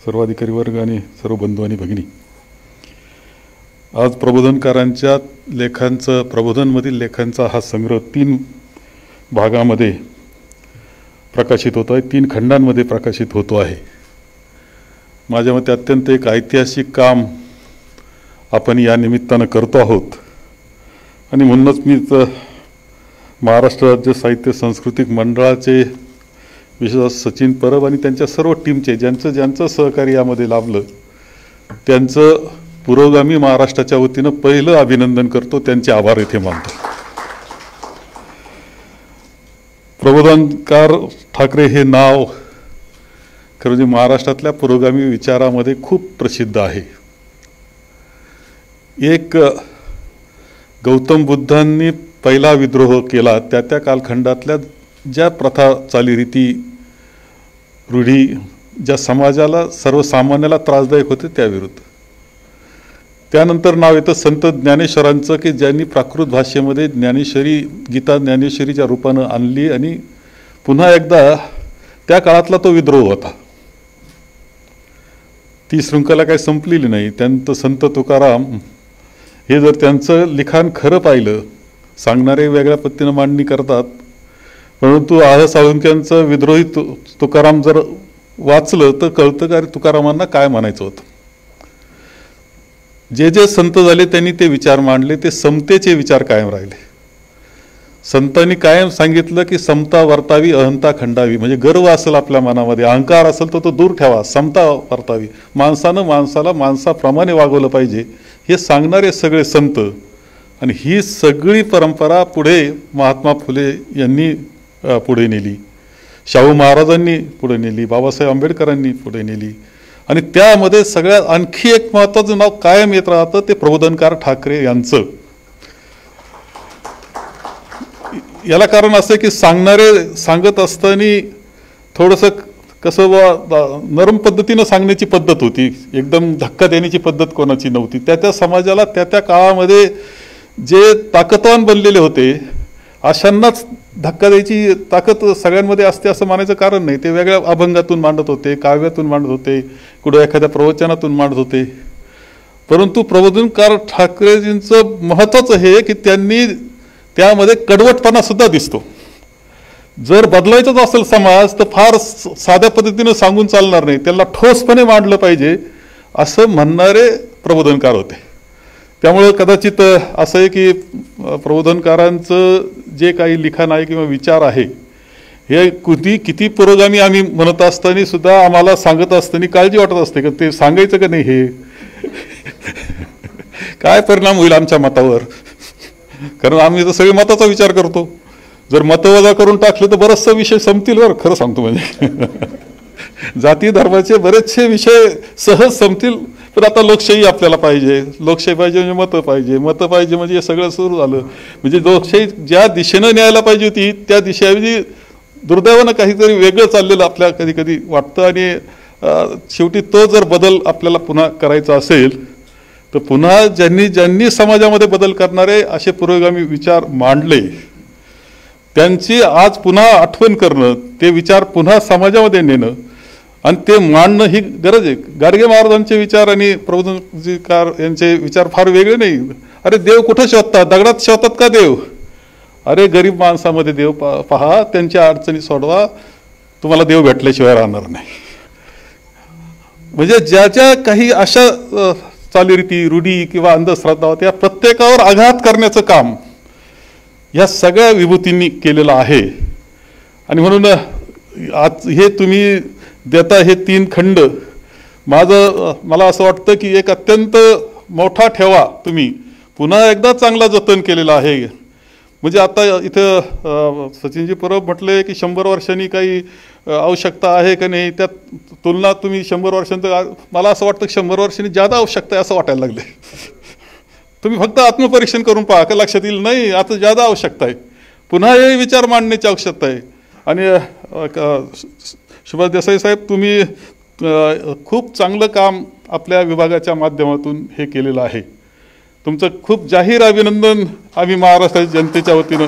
सर्व अधिकारी वर्ग आणि सर्व बंधू आणि भगिनी, आज प्रबोधनकारांच्या लेखांचं, प्रबोधनमधील लेखांचा हा संग्रह 3 भागामध्ये प्रकाशित होतो आहे, 3 खंडांमध्ये प्रकाशित होतो आहे. माझ्या मते अत्यंत एक ऐतिहासिक काम आपण या निमित्तानं करतो आहोत आणि म्हणूनच मी महाराष्ट्र राज्य साहित्य सांस्कृतिक मंडळाचे विशेषतः सचिन परब आणि त्यांच्या सर्व टीमचे ज्यांचं सहकार्य यामध्ये लाभलं त्यांचं पुरोगामी महाराष्ट्राच्या वतीनं पहिलं अभिनंदन करतो, त्यांचे आभार येथे मानतो. प्रबोधनकार ठाकरे हे नाव खरं म्हणजे महाराष्ट्रातल्या पुरोगामी विचारामध्ये खूप प्रसिद्ध आहे. एक गौतम बुद्धांनी पहिला विद्रोह केला त्या कालखंडातल्या ज्या प्रथा, चालीरीती, रूढी ज्या समाजाला, सर्वसामान्याला त्रासदायक होते त्याविरुद्ध. त्यानंतर नाव येतं संत ज्ञानेश्वरांचं की ज्यांनी प्राकृत भाषेमध्ये ज्ञानेश्वरी, गीता ज्ञानेश्वरीच्या रूपानं आणली आणि पुन्हा एकदा त्या काळातला तो विद्रोह होता. ती शृंखला काही संपलेली नाही. त्यांचं संत तुकाराम हे जर त्यांचं लिखाण खरं पाहिलं, सांगणारे वेगळ्या पद्धतीनं मांडणी करतात, परंतु आह साळुंक्यांचं विद्रोही तुकाराम जर वाचलं तर कळतं का तुकारामांना काय म्हणायचं होतं. जे जे संत झाले त्यांनी ते विचार मांडले, ते समतेचे विचार कायम राहिले. संतांनी कायम सांगितलं की समता वर्तावी, अहंता खंडावी. म्हणजे गर्व असेल आपल्या मनामध्ये, अहंकार असेल तर तो दूर ठेवा, समता वर्तावी. माणसानं माणसाला माणसाप्रमाणे वागवलं पाहिजे, हे सांगणारे सगळे संत. आणि ही सगळी परंपरा पुढे महात्मा फुले यांनी पुढे नेली, शाहू महाराजांनी पुढे नेली, बाबासाहेब आंबेडकरांनी पुढे नेली. आणि त्यामध्ये सगळ्यात आणखी एक महत्त्वाचं नाव कायम येत राहतं, ते प्रबोधनकार ठाकरे यांचं. याला कारण असं की सांगणारे सांगत असताना थोडंसं कसं नरम पद्धतीनं सांगण्याची पद्धत होती, एकदम धक्का देण्याची पद्धत कोणाची नव्हती. त्या समाजाला त्या काळामध्ये जे ताकदवान बनलेले होते अशांनाच धक्का द्यायची ताकद सगळ्यांमध्ये असते असं मानायचं कारण नाही. ते वेगळ्या अभंगातून मांडत होते, काव्यातून मांडत होते, कुठं एखाद्या प्रवचनातून मांडत होते. परंतु प्रबोधनकार ठाकरेजींचं महत्त्वाचं हे की त्यांनी त्यामध्ये कडवटपणा सुद्धा दिसतो. जर बदलायचाच असेल समाज तर फार साध्या पद्धतीनं सांगून चालणार नाही, त्याला ठोसपणे मांडलं पाहिजे असं म्हणणारे प्रबोधनकार होते. त्यामुळं कदाचित असं आहे की प्रबोधनकारांचं जे काही लिखाण आहे किंवा विचार आहे हे किती पुरोगामी आम्ही म्हणत असताना सुद्धा आम्हाला सांगत असताना काळजी वाटत असते का ते सांगायचं का नाही, हे काय परिणाम होईल आमच्या मतावर. कारण आम्ही तर सगळे मताचा विचार करतो. जर मतवजा करून टाकले तर बरेचसे विषय संपतील बरं, खरं सांगतो. म्हणजे जाती धर्माचे बरेचसे विषय सहज संपतील. पण आता लोकशाही आपल्याला पाहिजे, लोकशाही पाहिजे म्हणजे मतं पाहिजे, मतं पाहिजे म्हणजे हे सगळं सुरू झालं. म्हणजे लोकशाही ज्या दिशेनं न्यायला पाहिजे होती त्या दिशेऐवजी दुर्दैवानं काहीतरी वेगळं चाललेलं आपल्या कधी कधी वाटतं. आणि शेवटी तो जर बदल आपल्याला पुन्हा करायचा असेल तर पुन्हा ज्यांनी समाजामध्ये बदल करणारे असे पुरोगामी विचार मांडले त्यांची आज पुन्हा आठवण करणं, ते विचार पुन्हा समाजामध्ये नेणं आणि ते मांडणं ही गरज आहे. गाडगे महाराजांचे विचार आणि प्रबोधनकार यांचे विचार फार वेगळे नाही. अरे देव कुठं शोधतात, दगडात शोधतात का देव? अरे गरीब माणसामध्ये देव पहा, त्यांच्या अडचणी सोडवा, तुम्हाला देव भेटल्याशिवाय राहणार नाही. म्हणजे ज्या ज्या काही अशा चालीरीती, रूढी किंवा अंधश्रद्धा होत्या प्रत्येकावर आघात करण्याचं काम या सगळ्या विभूतींनी केलेलं आहे. आणि म्हणून आज हे तुम्ही देता हे 3 खंड मला असं वाटतं की एक अत्यंत मोठा ठेवा तुम्ही पुन्हा एकदा चांगला जतन केलेला आहे. म्हणजे आता इथं सचिनजी परब म्हटले की 100 वर्षांनी काही आवश्यकता आहे का नाही, त्यात तुलना तुम्ही 100 वर्षांचं, मला असं वाटतं की 100 वर्षांनी जादा आवश्यकता आहे असं वाटायला लागले. तुम्ही फक्त आत्मपरीक्षण करून पहा का लक्षात येईल, नाही आता जादा आवश्यकता आहे, पुन्हा हे विचार मांडण्याची आवश्यकता आहे. आणि सुभाष देसाई साहेब तुम्ही खूप चांगलं काम आपल्या विभागाच्या माध्यमातून हे केलेलं आहे. तुमचं खूप जाहीर अभिनंदन आम्ही महाराष्ट्राच्या जनतेच्या वतीनं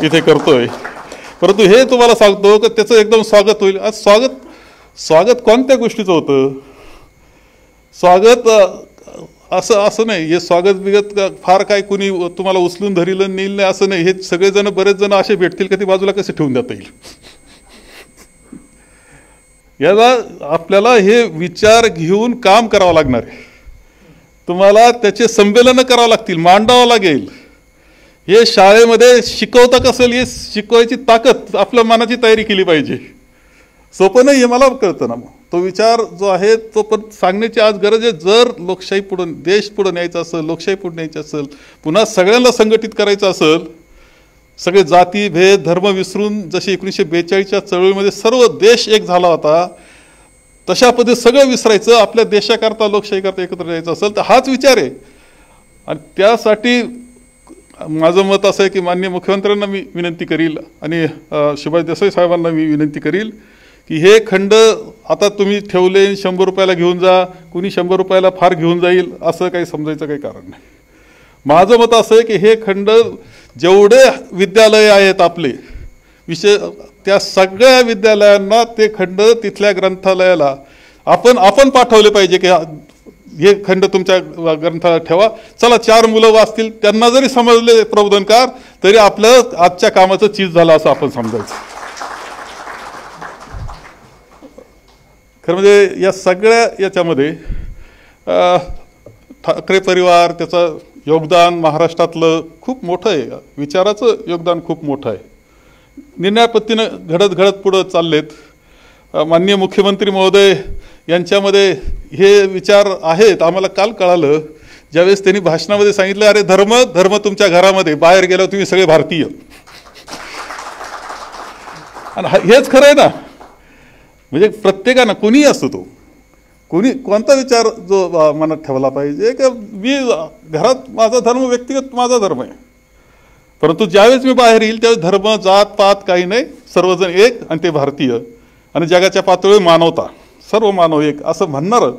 इथे करतोय. परंतु हे तुम्हाला सांगतो की त्याचं एकदम स्वागत होईल. आज स्वागत कोणत्या गोष्टीचं होतं? स्वागत असं नाही, हे स्वागत बिगत फार काय कुणी तुम्हाला उचलून धरीलं नेईल नाही असं नाही. हे सगळेजण बरेच जण असे भेटतील का ती बाजूला कसे ठेवून देता येईल. याला आपल्याला हे विचार घेऊन काम करावं लागणार आहे. तुम्हाला त्याचे संमेलनं करावं लागतील, मांडावं लागेल. हे शाळेमध्ये शिकवता कसं, हे शिकवायची ताकद आपल्या मनाची तयारी केली पाहिजे. सोपं नाही हे मला कळतं ना. तो विचार जो आहे तो पण सांगण्याची आज गरज आहे. जर लोकशाही पुढे, देश पुढे न्यायचा असेल, लोकशाही पुढे न्यायची असेल, पुन्हा सगळ्यांना संघटित करायचं असेल, सगळे जाती भेद धर्म विसरून जसे 1942च्या चळवळीमध्ये सर्व देश एक झाला होता तशा पद्धतीने सगळं विसरायचं, आपल्या देशाकरता लोकशाहीकरता एकत्र यायचं असेल तर हाच विचार आहे. आणि त्यासाठी माझं मत असं आहे की माननीय मुख्यमंत्र्यांना मी विनंती करील आणि सुभाष देसाई साहेबांना मी विनंती करील की हे खंड आता तुम्ही ठेवले 100 रुपयाला घेऊन जा, कुणी 100 रुपयाला फार घेऊन जाईल असं काही समजायचं काही कारण नाही. माझं मत असं आहे की हे खंड जेवढे विद्यालय आहेत आपले विषय, त्या सगळ्या विद्यालयांना ते खंड तिथल्या ग्रंथालयाला आपण पाठवले पाहिजे की हे खंड तुमच्या ग्रंथाला ठेवा. चला 4 मुलं वाचतील, त्यांना जरी समजले प्रबोधनकार तरी आपलं आजच्या कामाचं चीज झालं असं आपण समजायचं. खरं म्हणजे या सगळ्या याच्यामध्ये ठाकरे परिवार त्याचं योगदान महाराष्ट्रातलं खूप मोठं आहे, विचाराचं योगदान खूप मोठं आहे. निर्णयापत्तीनं घडत पुढं चाललेत. माननीय मुख्यमंत्री महोदय यांच्यामध्ये हे विचार आहेत. आम्हाला काल कळालं ज्यावेळेस त्यांनी भाषणामध्ये सांगितलं, अरे धर्म तुमच्या घरामध्ये, बाहेर गेल्यावर तुम्ही सगळे भारतीय. आणि हेच खरं आहे ना. म्हणजे प्रत्येकानं कोणीही असतो तो, कोणता विचार जो मनात ठेवला पाहिजे की मी घरात माझा धर्म, व्यक्तिगत माझा धर्म आहे, परंतु ज्यावेळेस मी बाहेर येईल त्यावेळेस धर्म, जात पात काही नाही, सर्वजण एक आणि ते भारतीय. आणि जगाच्या पातळीवर मानवता, सर्व मानव एक असं म्हणणारं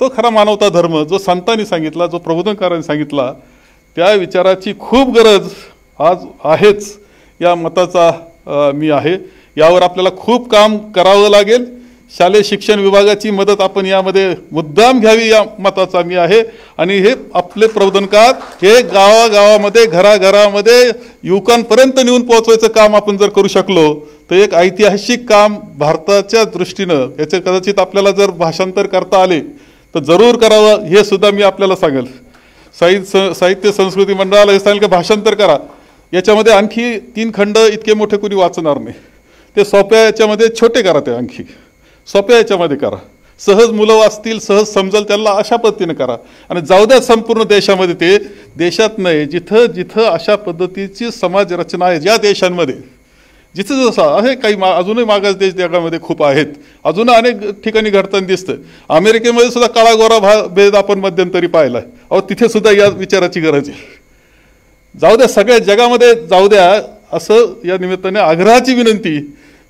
तो खरा मानवता धर्म जो संतांनी सांगितला, जो प्रबोधनकारांनी सांगितला, त्या विचाराची खूप गरज आज आहेच. या मताचा मी आहे. यावर आपल्याला खूप काम करावं लागेल. शालेय शिक्षण विभागाची मदत आपण यामध्ये मुद्दाम घ्यावी या मताचा मी आहे. आणि हे आपले प्रबोधनकार हे गावागावामध्ये, घराघरामध्ये युवकांपर्यंत नेऊन पोहोचवायचं काम आपण जर करू शकलो तर एक ऐतिहासिक काम भारताच्या दृष्टीनं. याचे कदाचित आपल्याला जर भाषांतर करता आले तर जरूर करावं, हे सुद्धा मी आपल्याला सांगेल. साहित्य संस्कृती मंडळाला हे सांगेल की भाषांतर करा. याच्यामध्ये आणखी 3 खंड इतके मोठे कोणी वाचणार नाही. ते सोप्या याच्यामध्ये छोटे करा, ते आणखी सोप्या याच्यामध्ये करा. सहज मुलं वाचतील, सहज समजेल त्यांना, अशा पद्धतीने करा. आणि जाऊ द्या संपूर्ण देशामध्ये, ते देशात नाही, जिथं जिथं अशा पद्धतीची समाज रचना आहे, ज्या देशांमध्ये जिथं जसं आहे, काही अजूनही मागास देश जगामध्ये खूप आहेत, अजून अनेक ठिकाणी घडताना दिसतं. अमेरिकेमध्ये सुद्धा काळा गोरा भेद आपण मध्यंतरी पाहिला. अहो तिथे सुद्धा या विचाराची गरज आहे. जाऊ द्या, सगळ्या जगामध्ये जाऊ द्या, असं या निमित्ताने आग्रहाची विनंती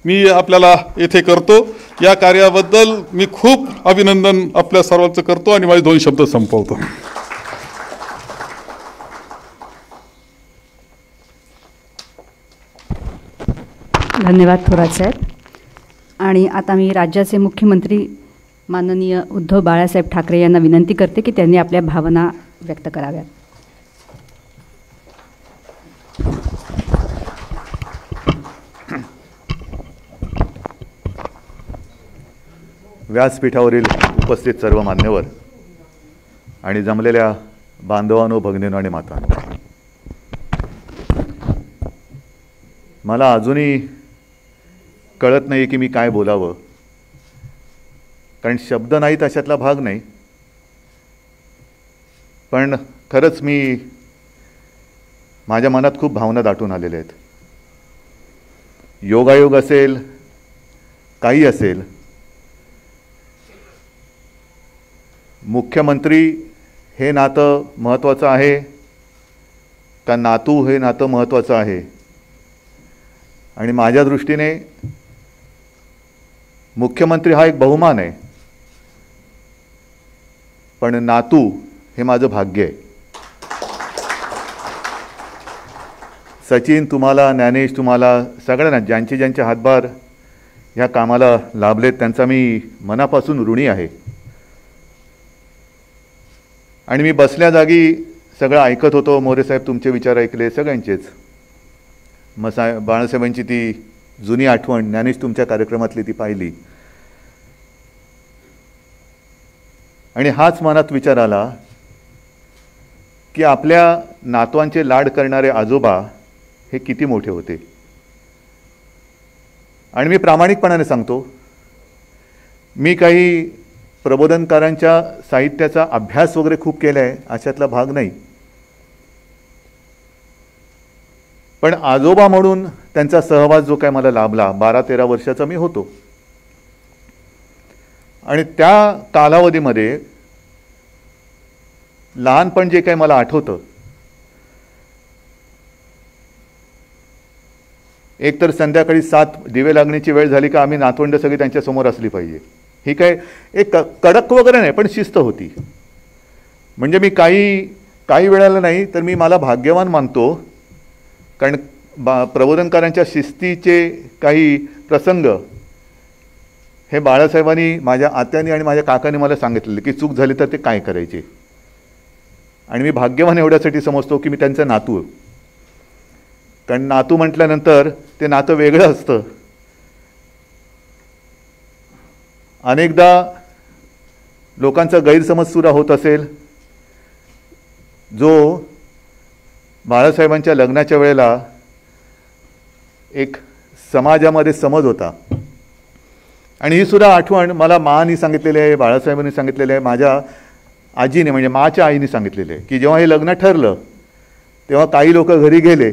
मी आपल्याला येथे करतो. या कार्याबद्दल मी खूप अभिनंदन आपल्या सर्वांचं करतो आणि माझे 2 शब्द संपवतो. धन्यवाद थोरात साहेब. आणि आता मी राज्याचे मुख्यमंत्री माननीय उद्धव बाळासाहेब ठाकरे यांना विनंती करते की त्यांनी आपल्या भावना व्यक्त कराव्यात. व्यासपीठावरील उपस्थित सर्व मान्यवर आणि जमलेल्या बांधवांनो, भगिनींनो आणि मातांनो, मला अजूनही कळत नाही की मी काय बोलावं, कारण शब्द नाहीत अशातला भाग नाही. पण खरंच माझ्या मनात खूप भावना दाटून आलेल्या आहेत. योगायोग असेल, काही असेल, मुख्यमंत्री हे नातं महत्त्वाचं आहे का नातू हे नातं महत्त्वाचं आहे. आणि माझ्या दृष्टीने मुख्यमंत्री हा एक बहुमान आहे, पण नातू हे माझं भाग्य आहे. सचिन तुम्हाला, ज्ञानेश तुम्हाला, सगळ्यांना ज्यांचे ज्यांचे हातभार ह्या कामाला लाभलेत त्यांचा मी मनापासून ऋणी आहे. आणि मी बसल्या जागी सगळं ऐकत होतो. मोरेसाहेब तुमचे विचार ऐकले सगळ्यांचेच. बाळासाहेबांची ती जुनी आठवण, ज्ञानेश तुमच्या कार्यक्रमातली ती पाहिली. आणि हाच मनात विचार आला की आपल्या नातवांचे लाड करणारे आजोबा हे किती मोठे होते. आणि मी प्रामाणिकपणाने सांगतो, मी काही प्रबोधनकारांच्या साहित्याचा अभ्यास वगैरे खूप केला आहे, अशातला भाग नाही. पण आजोबा म्हणून त्यांचा सहवास जो काय मला लाभला, 12-13 वर्षाचा मी होतो. आणि त्या कालावधीमध्ये लहानपण जे काही मला आठवतं, एकतर संध्याकाळी 7 दिवे लागण्याची वेळ झाली का आम्ही नातवंड सगळी त्यांच्यासमोर असली पाहिजे. ही काय एक कडक वगैरे नाही, पण शिस्त होती. म्हणजे मी काही वेळेला नाही तर मी मला भाग्यवान मानतो, कारण प्रबोधनकारांच्या शिस्तीचे काही प्रसंग हे बाळासाहेबांनी, माझ्या आत्यांनी आणि माझ्या काकांनी मला सांगितलेलं की चूक झाली तर ते काय करायचे. आणि मी भाग्यवान एवढ्यासाठी समजतो की मी त्यांचा नातू, कारण नातू म्हटल्यानंतर ते नातं वेगळं असतं. अनेकदा लोकांचा गैरसमज सुद्धा होत असेल. जो बाळासाहेबांच्या लग्नाच्या वेळेला एक समाजामध्ये समज होता, आणि ही सुद्धा आठवण मला मानी सांगितलेली आहे, बाळासाहेबांनी सांगितलेली आहे, माझ्या आजीने म्हणजे माच्या आईने सांगितलेले आहे की जेव्हा हे लग्न ठरलं तेव्हा काही लोक घरी गेले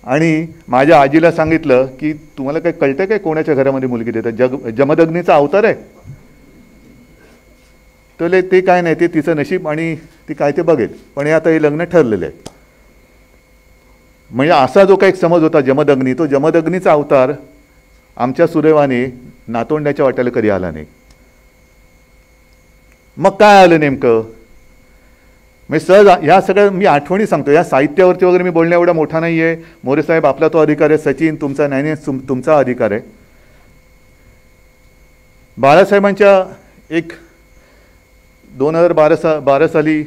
आणि माझ्या आजीला सांगितलं की तुम्हाला काही कळतं काय कोणाच्या घरामध्ये मुलगी देतात, जमदग्नीचा अवतार आहे. तर ते काय नाही, ते तिचं नशीब आणि ती काय ते बघेल, पण हे आता हे लग्न ठरलेलं आहे. म्हणजे असा जो काही समज होता जमदग्नी, तो जमदग्नीचा अवतार आमच्या सुदैवाने नातोंड्याच्या वाट्याला कधी आला नाही. मग काय आलं नेमकं, म्हणजे सहज ह्या सगळ्या मी आठवणी सांगतो. या साहित्यावरती वगैरे मी बोलण्या एवढा मोठा नाही आहे. मोरे साहेब आपला तो अधिकार आहे, सचिन तुमचा नाही, तुमचा अधिकार आहे. बाळासाहेबांच्या एक 2012 साली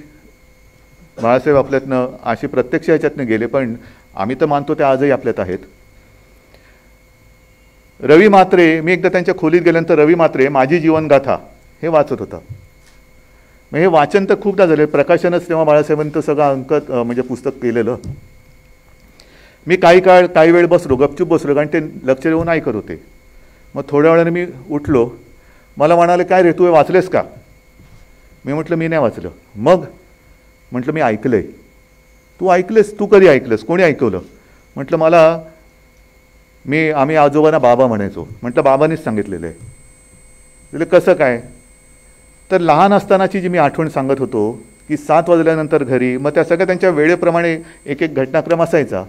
बाळासाहेब आपल्यातनं अशी प्रत्यक्ष ह्याच्यातनं गेले, पण आम्ही तर मानतो ते आजही आपल्यात आहेत. रवी म्हात्रे, मी एकदा त्यांच्या खोलीत गेल्यानंतर रवी म्हात्रे माझी जीवनगाथा हे वाचत होता. मग हे वाचन तर खूपदा झाले, प्रकाशनच तेव्हा बाळासाहेबांचं सगळं अंक म्हणजे पुस्तक केलेलं. मी काही वेळ बसलो, गपचूप बसलो, कारण ते लक्ष देऊन ऐकत होते. मग थोड्या वेळाने मी उठलो. मला म्हणाले काय रे तू हे वाचलेस का. मी म्हटलं मी नाही वाचलं. मग म्हटलं मी ऐकलंय. तू ऐकलेस, तू कधी ऐकलंस, कोणी ऐकवलं. म्हटलं आम्ही आजोबांना बाबा म्हणायचो. म्हटलं बाबांनीच सांगितलेलं आहे. म्हणजे कसं काय, तर लहान असतानाची जी मी आठवण सांगत होतो की 7 वाजल्यानंतर घरी, मग त्या सगळ्या त्यांच्या वेळेप्रमाणे एक घटनाक्रम असायचा.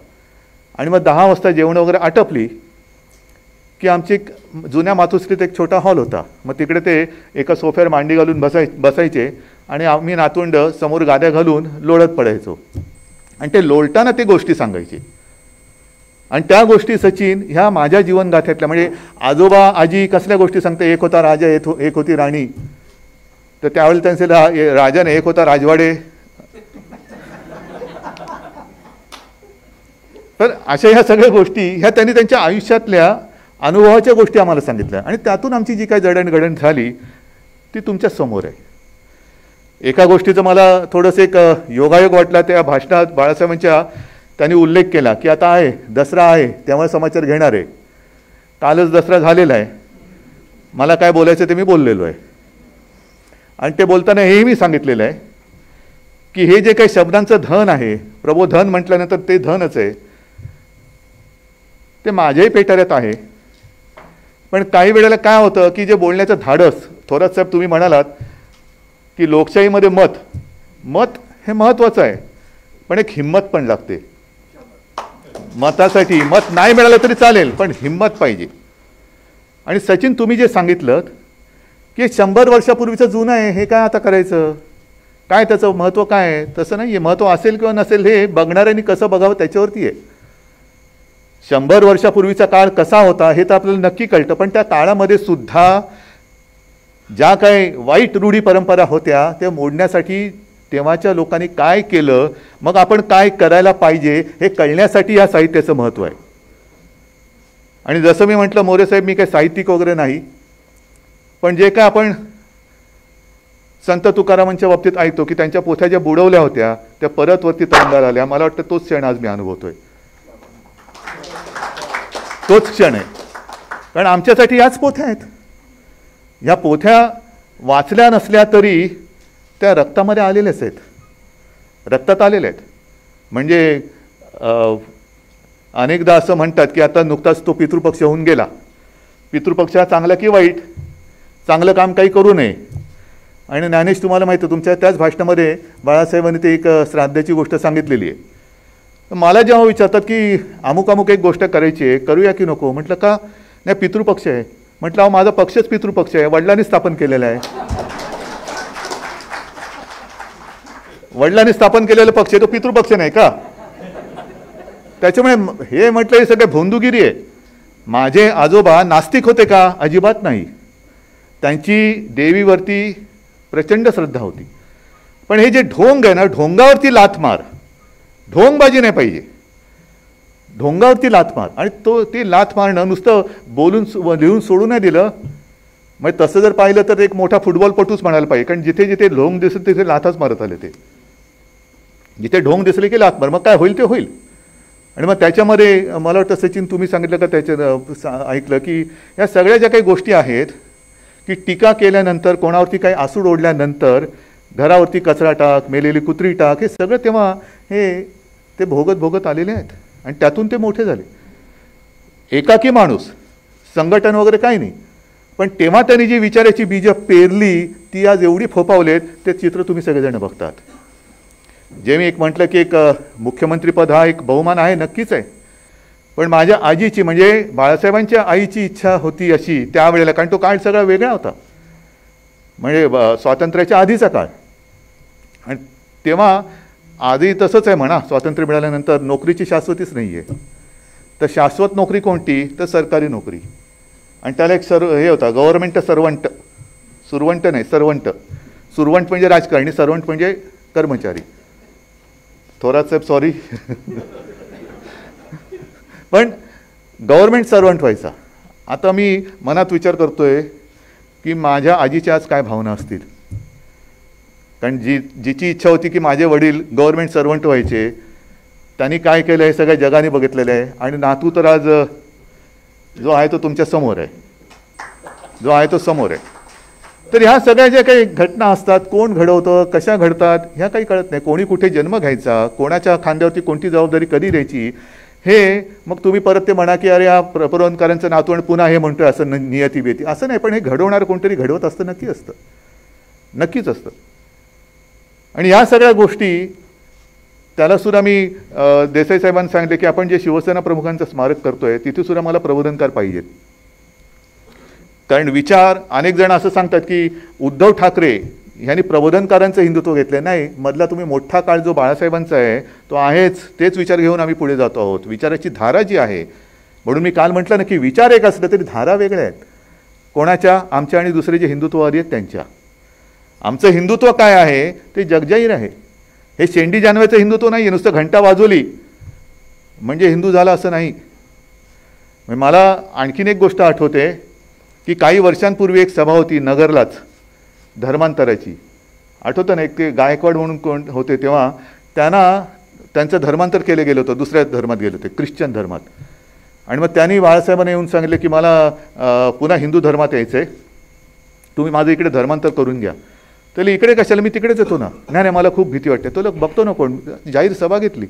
आणि मग 10 वाजता जेवण वगैरे आटपली की आमची एक जुन्या मातोश्रीत एक छोटा हॉल होता. मग तिकडे ते एका सोफ्यावर मांडी घालून बसायचे आणि आम्ही नातवंड समोर गाद्या घालून लोळत पडायचो. आणि ते लोळताना ते गोष्टी सांगायचे. आणि त्या गोष्टी सचिन ह्या माझ्या जीवनगाथ्यातल्या, म्हणजे आजोबा आजी कसल्या गोष्टी सांगते. एक होता राजा, एक होती राणी. तर त्यावेळी त्यांचे राजाने, एक होता राजवाडे. तर अशा ह्या सगळ्या गोष्टी ह्या त्यांनी त्यांच्या आयुष्यातल्या अनुभवाच्या गोष्टी आम्हाला सांगितल्या. आणि त्यातून आमची जी काही जडणघडण झाली ती तुमच्या समोर आहे. एका गोष्टीचं मला थोडंसं एक योगायोग वाटला. त्या भाषणात बाळासाहेबांच्या त्यांनी उल्लेख केला की आता आहे दसरा आहे, त्यामुळे समाचार घेणार आहे. कालच दसरा झालेला आहे. मला काय बोलायचं ते मी बोललेलो आहे. आणि ते बोलताना हेही मी सांगितलेलं आहे की हे जे काही शब्दांचं धन आहे, प्रबोधन म्हटल्यानंतर ते धनच आहे, ते माझ्याही पेटाऱ्यात आहे. पण काही वेळेला काय होतं की जे बोलण्याचं धाडस, थोरात साहेब तुम्ही म्हणालात की लोकशाहीमध्ये मत हे महत्त्वाचं आहे, पण एक हिंमत पण लागते. मतासाठी मत नाही मिळालं तरी चालेल, पण हिंमत पाहिजे. आणि सचिन तुम्ही जे सांगितलं की 100 वर्षापूर्वीचं जुनं आहे, हे काय आता करायचं, काय त्याचं महत्त्व काय आहे, तसं नाही आहे. महत्त्व असेल किंवा नसेल हे बघणाऱ्यांनी कसं बघावं त्याच्यावरती आहे. 100 वर्षापूर्वीचा काळ कसा होता हे तर आपल्याला नक्की कळतं, पण त्या काळामध्ये सुद्धा ज्या काही वाईट रूढी परंपरा होत्या त्या मोडण्यासाठी तेव्हाच्या लोकांनी काय केलं, मग आपण काय करायला पाहिजे हे कळण्यासाठी या साहित्याचं महत्त्व आहे. आणि जसं मी म्हटलं मोरे साहेब, मी काही साहित्यिक वगैरे नाही, पण जे काय आपण संत तुकारामांच्या बाबतीत ऐकतो की त्यांच्या पोथ्या ज्या बुडवल्या होत्या त्या परत वरती तरंगाला आल्या, मला वाटतं तोच क्षण आज मी अनुभवतोय. तोच क्षण आहे. कारण आमच्यासाठी याच पोथ्या आहेत. ह्या पोथ्या वाचल्या नसल्या तरी त्या रक्तामध्ये आलेल्याच आहेत, रक्तात आलेल्या आहेत. म्हणजे अनेकदा असं म्हणतात की आता नुकताच तो पितृपक्ष होऊन गेला. पितृपक्ष हा चांगला की वाईट, चांगलं काम काही करू नये. आणि ज्ञानेश तुम्हाला माहिती आहे, तुमच्या त्याच भाषणामध्ये बाळासाहेबांनी ते एक श्राद्धाची गोष्ट सांगितलेली आहे. मला जेव्हा विचारतात की अमुक एक गोष्ट करायची आहे, करूया की नको, म्हटलं का नाही पितृपक्ष आहे. म्हटलं अहो माझा पक्षच पितृपक्ष आहे, वडिलांनी स्थापन केलेला आहे. वडिलांनी स्थापन केलेला पक्ष आहे तो पितृपक्ष नाही का. त्याच्यामुळे हे म्हटलं हे सगळे भोंदूगिरी आहे. माझे आजोबा नास्तिक होते का, अजिबात नाही. त्यांची देवीवरती प्रचंड श्रद्धा होती. पण हे जे ढोंग आहे ना, ढोंगावरती लाथ मार, ढोंगबाजी नाही पाहिजे, ढोंगावरती लाथ मार. आणि ती लाथ मारणं नुसतं बोलून लिहून सोडून नाही दिलं. मग तसं जर पाहिलं तर एक मोठा फुटबॉलपटूच म्हणायला पाहिजे, कारण जिथे जिथे ढोंग दिसत तिथे लाथच मारत आले. ते जिथे ढोंग दिसले की लाथ मार, मग काय होईल ते होईल. आणि मग त्याच्यामध्ये मला वाटतं सचिन तुम्ही सांगितलं का, त्याच्या ऐकलं की या सगळ्या ज्या काही गोष्टी आहेत की टीका केल्यानंतर, कोणावरती काही आसूड ओढल्यानंतर, घरावरती कचरा टाक, मेलेली कुत्री टाक, हे सगळं तेव्हा ते भोगत आलेले आहेत आणि त्यातून ते मोठे झाले. एकाकी माणूस, संघटन वगैरे काही नाही, पण तेव्हा त्यांनी जी विचाराची बीज पेरली ती आज एवढी फोफावलेत, ते चित्र तुम्ही सगळेजण बघतात. जे मी एक म्हटलं की एक मुख्यमंत्रीपद हा एक बहुमान आहे, नक्कीच आहे. पण माझ्या आजीची, म्हणजे बाळासाहेबांच्या आईची इच्छा होती अशी त्यावेळेला, कारण तो काळ सगळा वेगळा होता, म्हणजे स्वातंत्र्याच्या आधीचा काळ. आणि तेव्हा आजही तसंच आहे म्हणा, स्वातंत्र्य मिळाल्यानंतर नोकरीची शाश्वतीच नाही आहे. तर शाश्वत नोकरी कोणती, तर सरकारी नोकरी. आणि त्याला एक हे होता, गव्हर्नमेंट सर्वंट, सुरवंट नाही सर्वंट. सुरवंट म्हणजे राजकारणी, सर्वंट म्हणजे कर्मचारी. थोरात साहेब सॉरी पण गव्हर्नमेंट सर्वंट व्हायचा. आता मी मनात विचार करतोय की माझ्या आजीच्या आज काय भावना असतील, कारण जिची इच्छा होती की माझे वडील गव्हर्नमेंट सर्वंट व्हायचे, त्यांनी काय केलं हे सगळ्या जगाने बघितलेलं आहे. आणि नातू तर आज जो आहे तो तुमच्या समोर आहे, जो आहे तो समोर आहे. तर ह्या सगळ्या ज्या काही घटना असतात, कोण घडवतं, कशा घडतात, ह्या काही कळत नाही. कोणी कुठे जन्म घ्यायचा, कोणाच्या खांद्यावरती कोणती जबाबदारी कधी द्यायची, हे मग तुम्ही परत ते म्हणा की अरे हा प्रबोधनकारांचं नातू आणि पुन्हा हे म्हणतोय असं नियती बेती, असं नाही. पण हे घडवणारं कोणतरी घडवत असतं, नक्कीच असतं. आणि ह्या सगळ्या गोष्टी त्यालासुद्धा मी देसाई साहेबांनी सांगितले की आपण जे शिवसेना प्रमुखांचं स्मारक करतोय तिथेसुद्धा मला प्रबोधनकार पाहिजेत. कारण विचार अनेक जण असं सांगतात की उद्धव ठाकरे ह्यांनी प्रबोधनकारांचं हिंदुत्व घेतलं नाही. मधला तुम्ही मोठा काळ जो बाळासाहेबांचा आहे तो आहेच, तेच विचार घेऊन आम्ही पुढे जातो आहोत. विचाराची धारा जी आहे, म्हणून मी काल म्हटलं ना की विचार एक असलं तरी धारा वेगळ्या आहेत. कोणाच्या, आमच्या आणि दुसरे जे हिंदुत्ववादी आहेत त्यांच्या. आमचं हिंदुत्व काय आहे ते जगजाहीर आहे. हे शेंडी जानव्याचं हिंदुत्व नाही, नुसतं घंटा वाजवली म्हणजे हिंदू झाला असं नाही. मला आणखीन एक गोष्ट आठवते की काही वर्षांपूर्वी एक सभा होती नगरलाच, धर्मांतराची. आठवतं ना, एक ते गायकवाड म्हणून कोण होते, तेव्हा त्यांचं धर्मांतर केलं गेलं होतं, दुसऱ्या धर्मात गेलं होते, ख्रिश्चन धर्मात. आणि मग त्यांनी बाळासाहेबांना येऊन सांगितलं की मला पुन्हा हिंदू धर्मात यायचं आहे, तुम्ही माझं इकडे धर्मांतर करून घ्या. तर इकडे कशाला, मी तिकडेच येतो ना. नाही मला खूप भीती वाटते. तो लोक बघतो ना कोण, जाहीर सभा घेतली.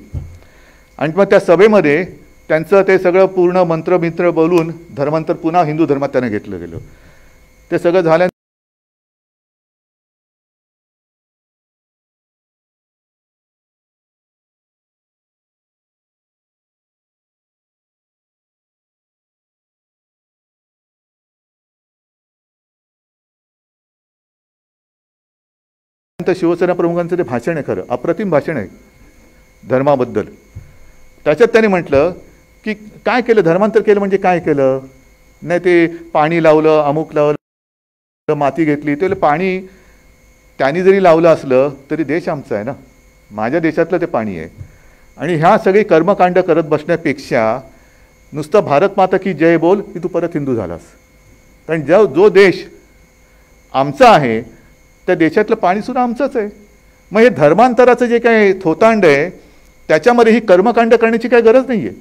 आणि मग त्या सभेमध्ये त्यांचं ते सगळं पूर्ण मंत्र बोलून धर्मांतर पुन्हा हिंदू धर्मात त्यांना घेतलं गेलं. ते सगळं झाल्यानंतर शिवसेना प्रमुखांचं ते भाषण आहे, खरं अप्रतिम भाषण आहे धर्माबद्दल. त्याच्यात त्यांनी म्हटलं की काय केलं, धर्मांतर केलं म्हणजे काय केलं. नाही ते पाणी लावलं, अमुक लावलं, माती घेतली. ते पाणी त्यांनी जरी लावलं असलं तरी देश आमचा आहे ना, माझ्या देशातलं ते पाणी आहे. आणि ह्या सगळी कर्मकांड करत बसण्यापेक्षा नुसतं भारत माता की जय बोल की तू परत हिंदू झालास. कारण जो देश आमचा आहे त्या देशातलं पाणीसुद्धा आमचंच आहे. मग हे धर्मांतराचं जे काही थोतांड आहे त्याच्यामध्ये ही कर्मकांड करण्याची काही गरज नाही आहे.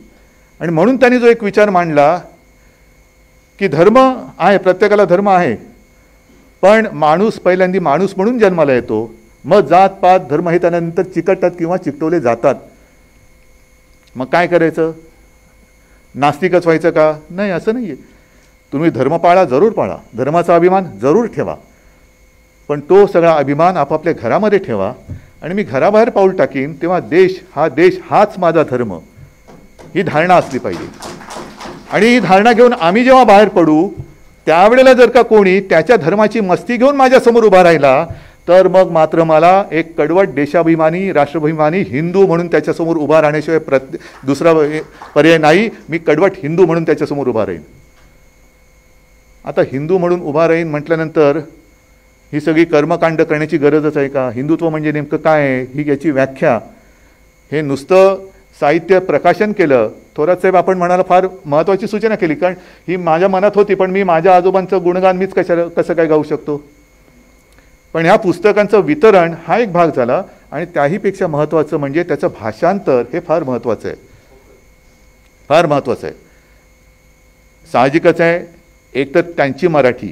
आणि म्हणून त्यांनी जो एक विचार मांडला की धर्म आहे, प्रत्येकाला धर्म आहे, पण माणूस पहिल्यांदा माणूस म्हणून जन्माला येतो, मग जात पात धर्म हे त्यानंतर चिकटतात किंवा चिकटवले जातात. मग काय करायचं, नास्तिकच व्हायचं का, नाही असं नाही आहे. तुम्ही धर्म पाळा, जरूर पाळा, धर्माचा अभिमान जरूर ठेवा, पण तो सगळा अभिमान आपापल्या घरामध्ये ठेवा. आणि मी घराबाहेर पाऊल टाकीन तेव्हा देश हाच माझा धर्म, ही धारणा असली पाहिजे. आणि ही धारणा घेऊन आम्ही जेव्हा बाहेर पडू त्यावेळेला जर का कोणी त्याच्या धर्माची मस्ती घेऊन माझ्यासमोर उभा राहिला तर मग मात्र मला एक कडवट देशाभिमानी, राष्ट्राभिमानी हिंदू म्हणून त्याच्यासमोर उभा राहण्याशिवाय दुसरा पर्याय नाही. मी कडवट हिंदू म्हणून त्याच्यासमोर उभा राहीन. आता हिंदू म्हणून उभा राहीन म्हटल्यानंतर ही सगळी कर्मकांड करण्याची गरजच आहे का? हिंदुत्व म्हणजे नेमकं काय आहे ही याची व्याख्या, हे नुसतं साहित्य प्रकाशन केलं. थोरात साहेब आपण म्हणाला फार महत्त्वाची सूचना केली, कारण ही माझ्या मनात होती, पण मी माझ्या आजोबांचं गुणगान मीच कसं काय गाऊ शकतो. पण ह्या पुस्तकांचं वितरण हा एक भाग झाला, आणि त्याहीपेक्षा महत्त्वाचं म्हणजे त्याचं भाषांतर हे फार महत्त्वाचं आहे, फार महत्त्वाचं आहे. साहजिकच आहे, एक तर त्यांची मराठी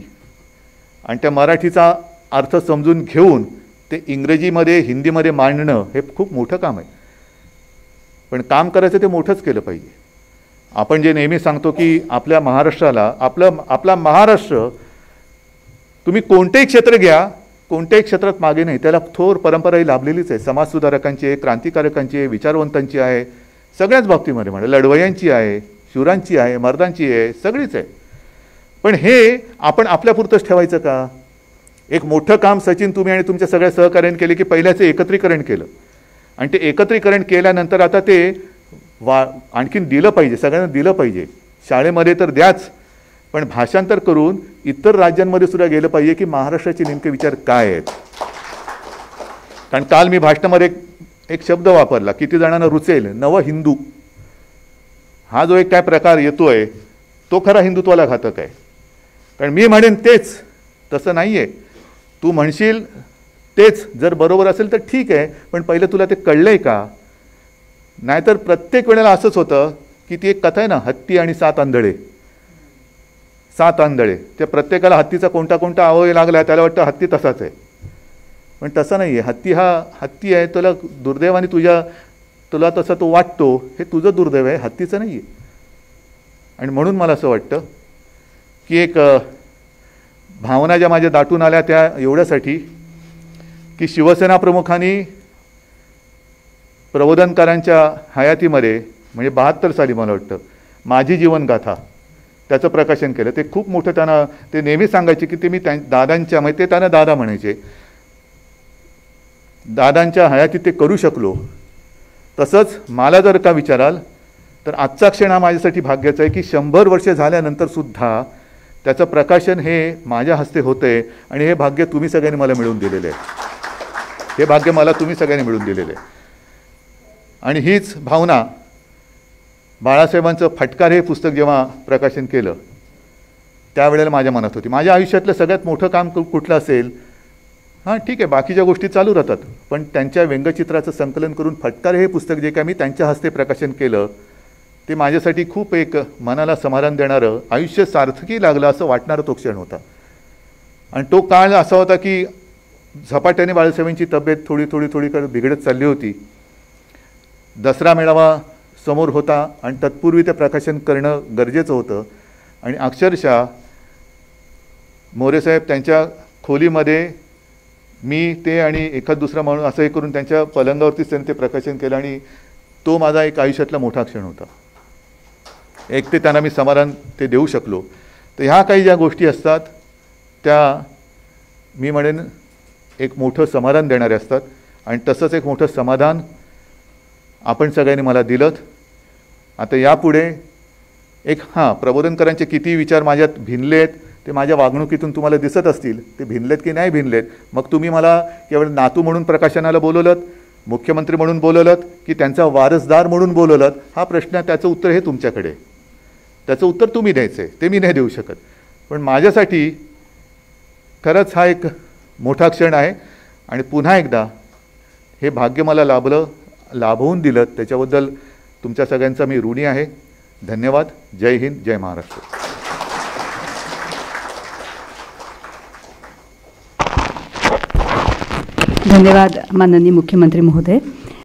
आणि त्या मराठीचा अर्थ समजून घेऊन ते इंग्रजीमध्ये हिंदीमध्ये मांडणं हे खूप मोठं काम आहे. पण काम करायचं ते मोठंच केलं पाहिजे. आपण जे नेहमी सांगतो की आपल्या महाराष्ट्राला, आपला महाराष्ट्र तुम्ही कोणतेही क्षेत्र घ्या, कोणत्याही क्षेत्रात मागे नाही, त्याला थोर परंपराही लाभलेलीच आहे. समाजसुधारकांची आहे, क्रांतिकारकांची आहे, विचारवंतांची आहे, सगळ्याच बाबतीमध्ये म्हणा, लढवयांची आहे, शूरांची आहे, मर्दांची आहे, सगळीच आहे. पण हे आपण आपल्यापुरतंच ठेवायचं का? एक मोठं काम सचिन तुम्ही आणि तुमच्या सगळ्या सहकार्याने केले की पहिल्याचं एकत्रीकरण केलं, आणि ते एकत्रीकरण केल्यानंतर आता ते आणखीन दिलं पाहिजे, सगळ्यांना दिलं पाहिजे. शाळेमध्ये तर द्याच, पण भाषांतर करून इतर राज्यांमध्ये सुद्धा गेलं पाहिजे की महाराष्ट्राचे नेमके विचार काय आहेत. कारण काल मी भाषणामध्ये एक शब्द वापरला, किती जणांना रुचेल, नव हिंदू हा जो एक काय प्रकार येतोय तो खरा हिंदुत्वाला घातक आहे. कारण मी म्हणेन तेच, तसं नाही आहे. तू म्हणशील तेच जर बरोबर असेल तर ठीक आहे, पण पहिलं तुला ते कळलं आहे का? नाहीतर प्रत्येक वेळेला असंच होतं की ती एक कथा आहे ना, हत्ती आणि 7 आंधळे. 7 आंधळे, त्या प्रत्येकाला हत्तीचा कोणता अवयव लागला त्याला वाटतं हत्ती तसाच आहे, पण तसं नाही आहे. हत्ती हा हत्ती आहे, तुला दुर्दैवाने तुला तसा तो वाटतो, हे तुझं दुर्दैव आहे, हत्तीचं नाही आहे. आणि म्हणून मला असं वाटतं की एक भावना ज्या माझ्या दाटून आल्या त्या एवढ्यासाठी की शिवसेना प्रमुखांनी प्रबोधनकारांच्या हयातीमध्ये म्हणजे 72 साली मला वाटतं माझी जीवनगाथा त्याचं प्रकाशन केलं. ते खूप मोठं त्यांना ते नेहमी सांगायचे की ते मी दादांच्या म्हणजे ते त्यांना दादा म्हणायचे, दादांच्या हयातीत ते करू शकलो. तसंच मला जर का विचाराल तर आजचा क्षण हा माझ्यासाठी भाग्याचा आहे की 100 वर्षे झाल्यानंतर सुद्धा त्याचं प्रकाशन हे माझ्या हस्ते होतंय, आणि हे भाग्य तुम्ही सगळ्यांनी मला मिळवून दिलेलं आहे. हे भाग्य मला तुम्ही सगळ्यांनी मिळवून दिलेलं आहे. आणि हीच भावना बाळासाहेबांचं फटकार हे पुस्तक जेव्हा प्रकाशन केलं त्यावेळेला माझ्या मनात होती. माझ्या आयुष्यातलं सगळ्यात मोठं काम कुठलं असेल? हां ठीक आहे, बाकीच्या गोष्टी चालू राहतात, पण त्यांच्या व्यंगचित्राचं संकलन करून फटकार हे पुस्तक जे काय मी त्यांच्या हस्ते प्रकाशन केलं ते माझ्यासाठी खूप एक मनाला समाधान देणारं, आयुष्य सार्थकी लागलं असं वाटणारं तो क्षण होता. आणि तो काळ असा होता की झपाट्याने बाळासाहेबांची तब्येत थोडी बिघडत चालली होती. दसरा मेळावा समोर होता आणि तत्पूर्वी ते प्रकाशन करणं गरजेचं होतं. आणि अक्षरशः मोरेसाहेब त्यांच्या खोलीमध्ये मी ते आणि एखाद दुसरा म्हणून असं हे करून त्यांच्या पलंगावरतीच त्यांनी ते प्रकाशन केलं, आणि तो माझा एक आयुष्यातला मोठा क्षण होता. एक ते त्यांना मी समाधान ते देऊ शकलो. तर ह्या काही ज्या गोष्टी असतात त्या मी म्हणेन एक मोठं समाधान देणारे असतात, आणि तसंच एक मोठं समाधान आपण सगळ्यांनी मला दिलं. आता यापुढे एक प्रबोधनकारांचे किती विचार माझ्यात भिनलेत ते माझ्या वागणुकीतून तुम्हाला दिसत असतील. ते भिनलेत की नाही भिनलेत, मग तुम्ही मला केवळ नातू म्हणून प्रकाशनाला बोलवलं, मुख्यमंत्री म्हणून बोलवलं की त्यांचा वारसदार म्हणून बोलवलं, हा प्रश्न त्याचं उत्तर हे तुमच्याकडे, त्याचं उत्तर तुम्ही द्यायचं आहे, ते मी नाही देऊ शकत. पण माझ्यासाठी खरंच हा एक मोठा क्षण आहे, आणि पुन्हा एकदा हे भाग्य मला लाभवून दिलं त्याच्याबद्दल तुमच्या सगळ्यांचा मी ऋणी आहे. धन्यवाद. जय हिंद, जय महाराष्ट्र. धन्यवाद माननीय मुख्यमंत्री महोदय.